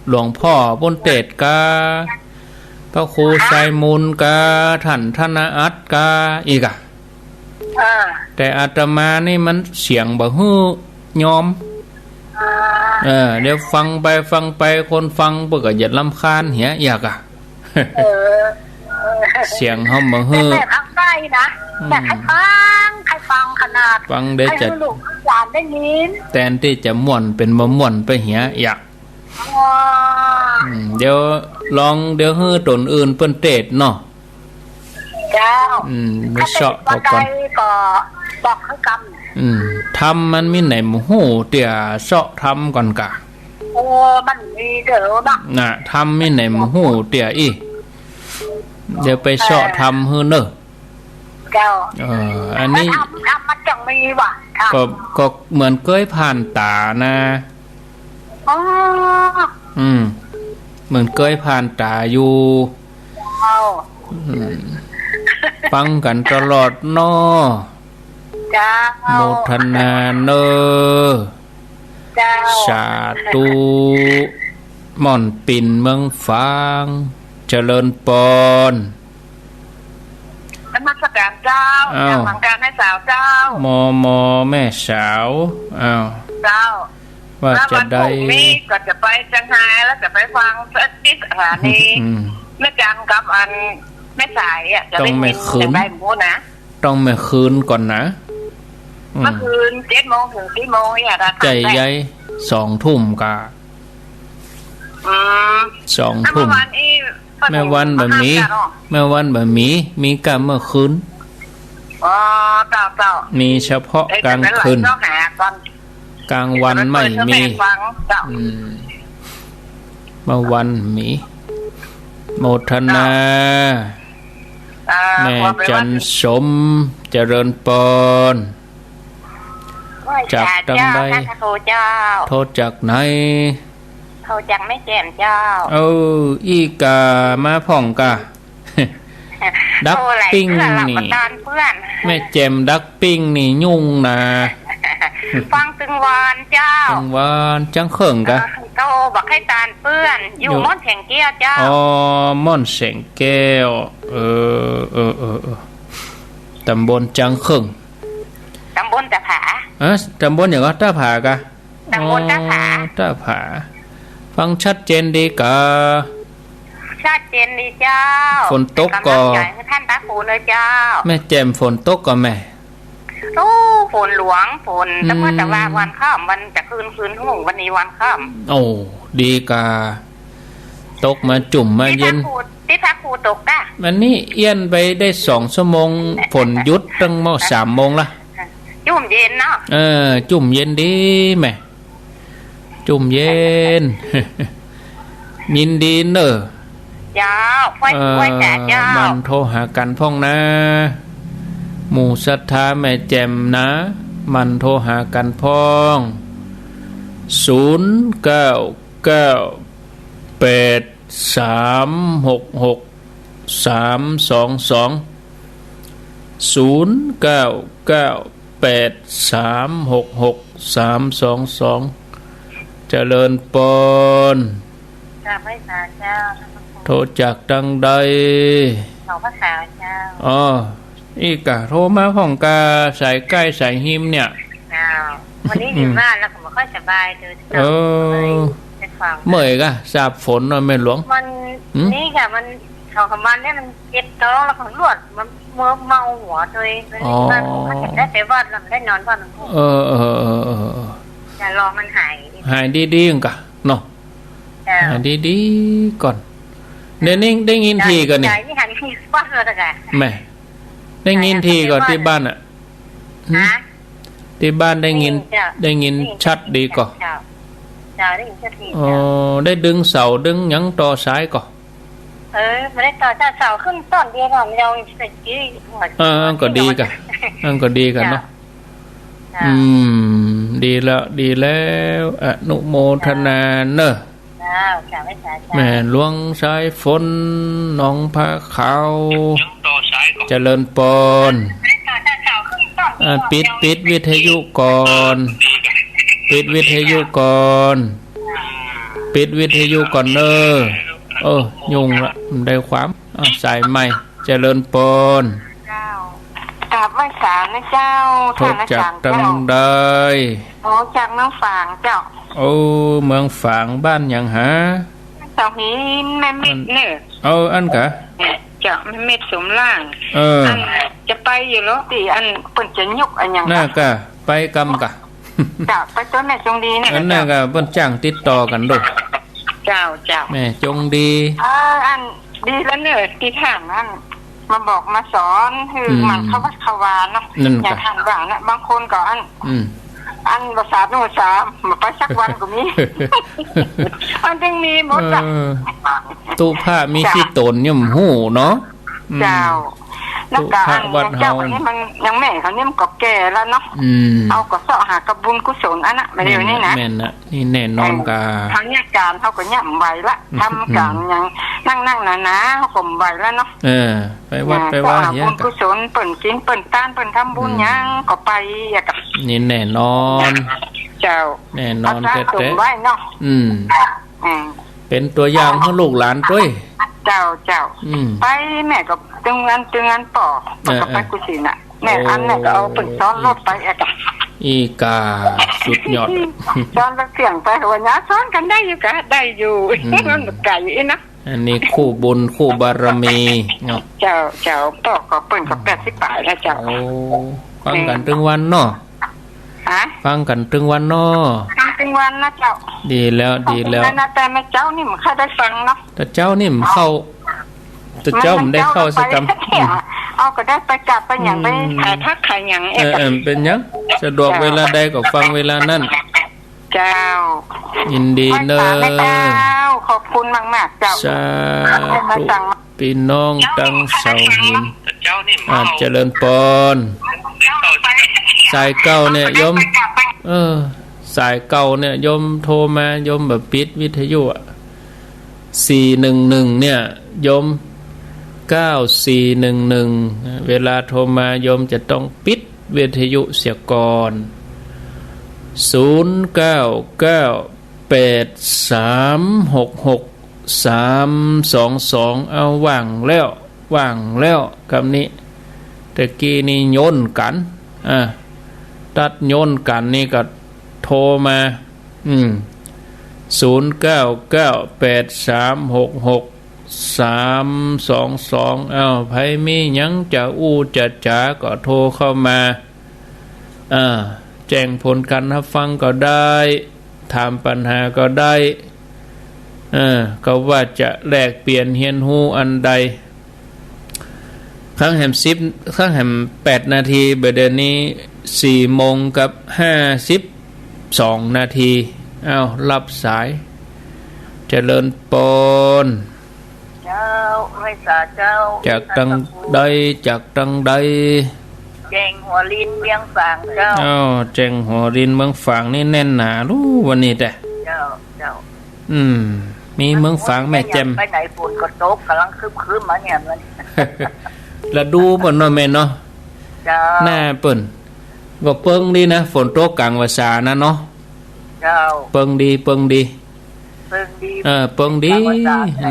หลวงพ่อปุ่นเตดกาพระครูไซมูลกาท่านธนอัตกาอีกแต่อาตมานี่มันเสียงบ่ฮื้อยอมเดี๋ยวฟังไปคนฟังเปิดก็อย่ารำคาญเหี้ยอยากเสียงเฮาบ่ฮื้อแต่ทางใต้นะแต่ใครฟังขนาดฟังได้จะลูกหลานได้ยินแทนที่จะม่วนเป็นบ่ม่วนไปเหี้ยอยากเดี๋ยวลองเดี๋ยวฮื้อตนอื่นเปิ้นเตดเนาะเจ้าไม่ชอบเอาก่อนก็บอกให้กทำมันมีไหนหมู่เตี่ยเซาะทำก่อนกะโอ้มันมีเด้อบักน่ะทำมีไหนหมู่เตี่ยอีเดี๋ยวไปเซาะทำฮื้อเนอะเจ้าอันนี้ทำมันจังมีว่ะก็เหมือนเคยผ่านตานะเหมือนเคยผ่านตาอยู่ฟังกันตลอดเนาะโมทนาเนอสาธุม่อนปิ่นเมืองฟางเจริญปอนนมัสการเจ้าหลังการให้สาวเจ้ามแม่สาวเจ้าว่าจะได้นี่ก็จะไปจังไห้แล้วจะไปฟังสติสถานีแม่จันกับอันแม่สายจะต้องไม่คืนได้หมูนะต้องไม่คืนก่อนนะเมื่อคืน7 โมงถึง4 โมงใจใหญ่2 ทุ่มกะ 2 ทุ่มแม่วันบะหมี่แม่วันบะหมี่มีกะเมื่อคืนอ๋อเจ้ามีเฉพาะกลางคืนกลางวันไม่มีเมื่อวันมีโมทนาแม่จันสมเจริญปอนจากตังใดโทษจากไหนโทษจากไม่แจ่มเจ้าอีกามาพ่องกะดักปิ้งนี่แม่แจ่มดักปิ้งนี่ยุ่งนะฟังตึงวานเจ้าตึงวานจังเขิงกะโตบักให้ตาลเปื้อนอยู่ม่อนแสงแก้วเจ้าม่อนแสงแก้วตำบลจังเขิงตำบลตะผาตำบลอย่างก็ตะผากะตำบลตะผาฟังชัดเจนดีกะชัดเจนดีเจ้าฝนตกก็ท่านตาฝนเลยเจ้าแม่แจ่มฝนตกก็แม่ฝนหลวงฝนแต่ว่าแต่ว่าวันข้ามวันจะคืนทุ่งวันนี้วันข้ามดีกาตกมาจุ่มมาเย็นที่พักครูตกกะมันนี่เอี้ยนไปได้2 ชั่วโมงฝนหยุดตั้งโม3 โมงละจุ่มเย็นเนาะจุ่มเย็นดีแม่จุ่มเย็นยินดีเนอะเจ้าไว้แต่เจ้ามันโทรหากันพ่องนะหมู่ศรัทธาแม่แจ่มนะมันโทรหากันพ้อง0998366322 เจริญปอนโทรจากดังใดภาษาเจ้าอีกะโทรมาของกาสายใกล้สายหิมเนี่ยวันนี้อยู่บ้านแล้วก็ไม่ค่อยสบายเลยเมื่อยกะสาบฝนหน่อยแม่หลวงมันนี่ค่ะมัน2 วันเนี่ยมันเจ็บท้องแล้วก็รวดมันเมาหัวเลยมันได้ไปวัดแล้วได้นอนบ้านจะรอมันหายดีๆกะเนาะหายดีๆก่อนเดี๋ยวนี้ได้ยินทีกันนี่แม่ได้ยินทีก่อนที่บ้านที่บ้านได้ยินชัดดีก่อนได้ดึงเสาดึงหยังต่อสายก่อนไม่ได้ต่อเสาขึ้นต้นเดียวก่อนยังใส่กี้ก็ดีกันก็ดีกันเนาะดีแล้วอนุโมทนาเนอะแม่หลวงสายฝนน้องพระเขาเจริญปอนปิดวิทยุก่อนปิดวิทยุก่อนเนอะยุ่งละได้ความสายใหม่เจริญปอนกราบไหว้ศาลนะเจ้าโทษจากตังใดจากเมืองฝางเจ้าเมืองฝางบ้านอย่างหาเสาหินแม่เม็ดเนอะอันกะจะแม่เม็ดสมล่างอันจะไปอยู่แล้วตีอันเปิ่นจะยุกอันอย่างน่ากะไปกำกะจะไปต้นแม่จงดีเนี่ยอันน่ากะเปิ้นจ้างติดต่อกันดูเจ้าแม่จงดีอันดีแล้วเนอะที่ทางนั่นมาบอกมาสอนคือมันเขาวัดเขาวาเนาะอย่างทางบ้านนะบางคนก็อันภาษาโนษามาไปสักวันก็มีอันจึงมีหมดอ่ะตู้ผ้ามีขี้ตนย่ำหูเนาะเจ้าแล้วก็อันเจ้านี่มันยังแม่เขาเนี่ยมันก็แก่แล้วเนาะเอาก็เสาะหากระบุญกุศลอันน่ะไม่เดี๋ยวนี้นะแม่นนะนี่แน่นอนกาทางเนี่ยการเขาก็ย่ำใบละทำการยังนั่งนะเขาก็ใบแล้วเนาะไปวัดไปว่าเนี่ยบุญกุศลเปิ่นกินเปิ่นต้านเปิ่นทำบุญยังก็ไปอย่างกับนี่แน่นอนเจ้าแน่นอนแต่เป็นตัวอย่างให้ลูกหลานด้วยเจ้าไปแม่ก็ตึงงานป่อก็ไปกุศิน่ะแม่อันเนี่ยก็เอาเปิ่นซ้อนรถไปอีกาสุดยอดซ้อนเสียงไปวันนี้ซ้อนกันได้อยู่กะได้อยู่มันไก่นะอันนี้คู่บุญคู่บารมีเนาะเจ้าป่อก็เปิ่นก็80 บาทแล้วเจ้าฟังกันถึงวันเนาะฟังกันถึงวันเนาะฟังถึง งวันนะเจ้าดีแล้วนะแต่แม่เจ้านี่มันเคยได้ฟังเนาะแต่เจ้านี่มันเข้าแต่เจ้ามันได้เข้าสักกรรมเอาก็ได้ไปกลับไปอย่างไปขายทักขายอย่างเป็นยังสะดวกเวลาใดก็ฟังเวลานั้นเจ้ายินดีเนอะขอบคุณมากๆเจ้าสาธุพี่น้องตั้งเสาหินอาจเจริญปอนสายเก่าเนี่ยยมสายเก่าเนี่ยยมโทรมายมแบบปิดวิทยุ411เนี่ยยม9411เวลาโทรมายมจะต้องปิดวิทยุเสียก่อน0998366322เอาว่างแล้วคำนี้ตะกี้นี่โยนกันตัดโยนกันนี่ก็โทรมา0998366322ไผมีหยังจะอู้จะจ๋าก็โทรเข้ามาแจ้งผลการรับฟังก็ได้ถามปัญหาก็ได้ก็ว่าจะแลกเปลี่ยนเฮียนฮู้อันใดครั้งแห่ง10ครั้งแห่ง8นาทีเดี๋ยวนี้4:52 นาทีรับสายเจริญปอนเจ้าไม่สาเจ้าจากตังใดแจงหัวลินเมืองฝางเจ้าแจงหัวลินเมืองฝางนี่แน่นหนารู้วันนี้แต่เจ้ามีเมืองฝางแม่แจ่มไปไหนฝนก็ตกกำลังคืมๆมาเนี่ยมันแล้วดูเปิ้นเนาะแม่เนาะเจ้าหน้าเปิ้นก็เปิ้งดีนะฝนตกกลางวาสานะเนาะเจ้าเปิ้งดีเปิ้งดี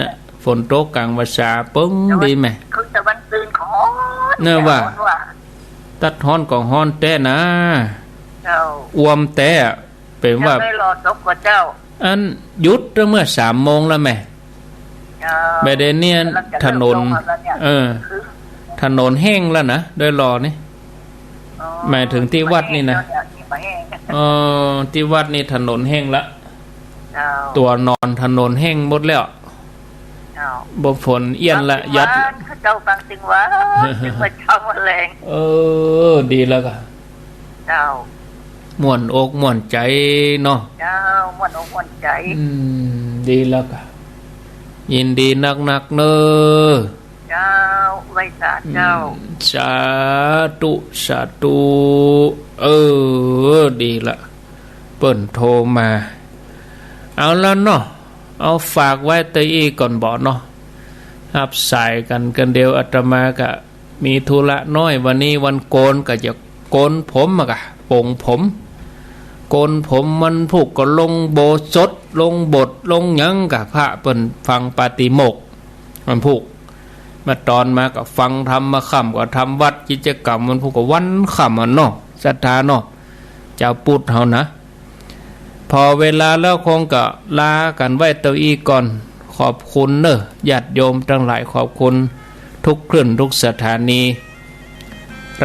น่ะฝนตกกลางวาสาเปิ้งดีแม่คือตะวันตื่นของเนี่ยว่าตัดฮ้อนของฮ้อนแต่นะเจ้าอวมแต่เป็นว่าไม่รอตกกว่าเจ้าอันหยุดเมื่อ 3:00 นแล้วแม่แม่เดนเนี่ยถนนถนนแห้งแล้วนะโดยรอนี่หมายถึงที่วัดนี่นะที่วัดนี่ถนนแห้งละตัวนอนถนนแห้งหมดแล้วบ่ฝนเอี้ยนละยัดเจ้าฟังจริงวะจึงมาเจ้าแมลงดีแล้วก็เจ้าม่วนอกม่วนใจเนาะเจ้าม่วนอกม่วนใจดีแล้วก็ยินดีนักๆเนอเจ้าไว้สาเจ้าสาธุดีละเปิ้นโทรมาเอาแล้วเนาะเอาฝากไว้ตะอี้ก่อนบ่เนาะรับสายกันเดียวอาตมาก็มีธุระน้อยวันนี้วันโกนก็จะโกนผมกะโป่งผมโกนผมมันผูกก็ลงโบสถลงบทลงหยังกะพระเปิ้นฟังปาติโมกข์มันผูกมาตอนมาก็ฟังธรรมมาค่ำก็ทำวัดกิจกรรมมันผูกก็วันค่ำเนาะศรัทธาเนาะเจ้าพุทธเฮานะพอเวลาแล้วคงก็ลากันไว้เต้าอี้ก่อนขอบคุณเนอะญาติโยมทั้งหลายขอบคุณทุกคลื่นทุกสถานี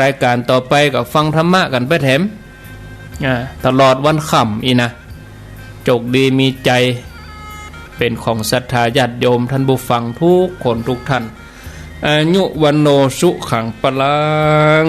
รายการต่อไปก็ฟังธรรมะกันไปแถมตลอดวันค่ำอีนะจกดีมีใจเป็นของศรัทธาญาติโยมท่านผู้ฟังทุกคนทุกท่านอายุวันโนสุขังปลัง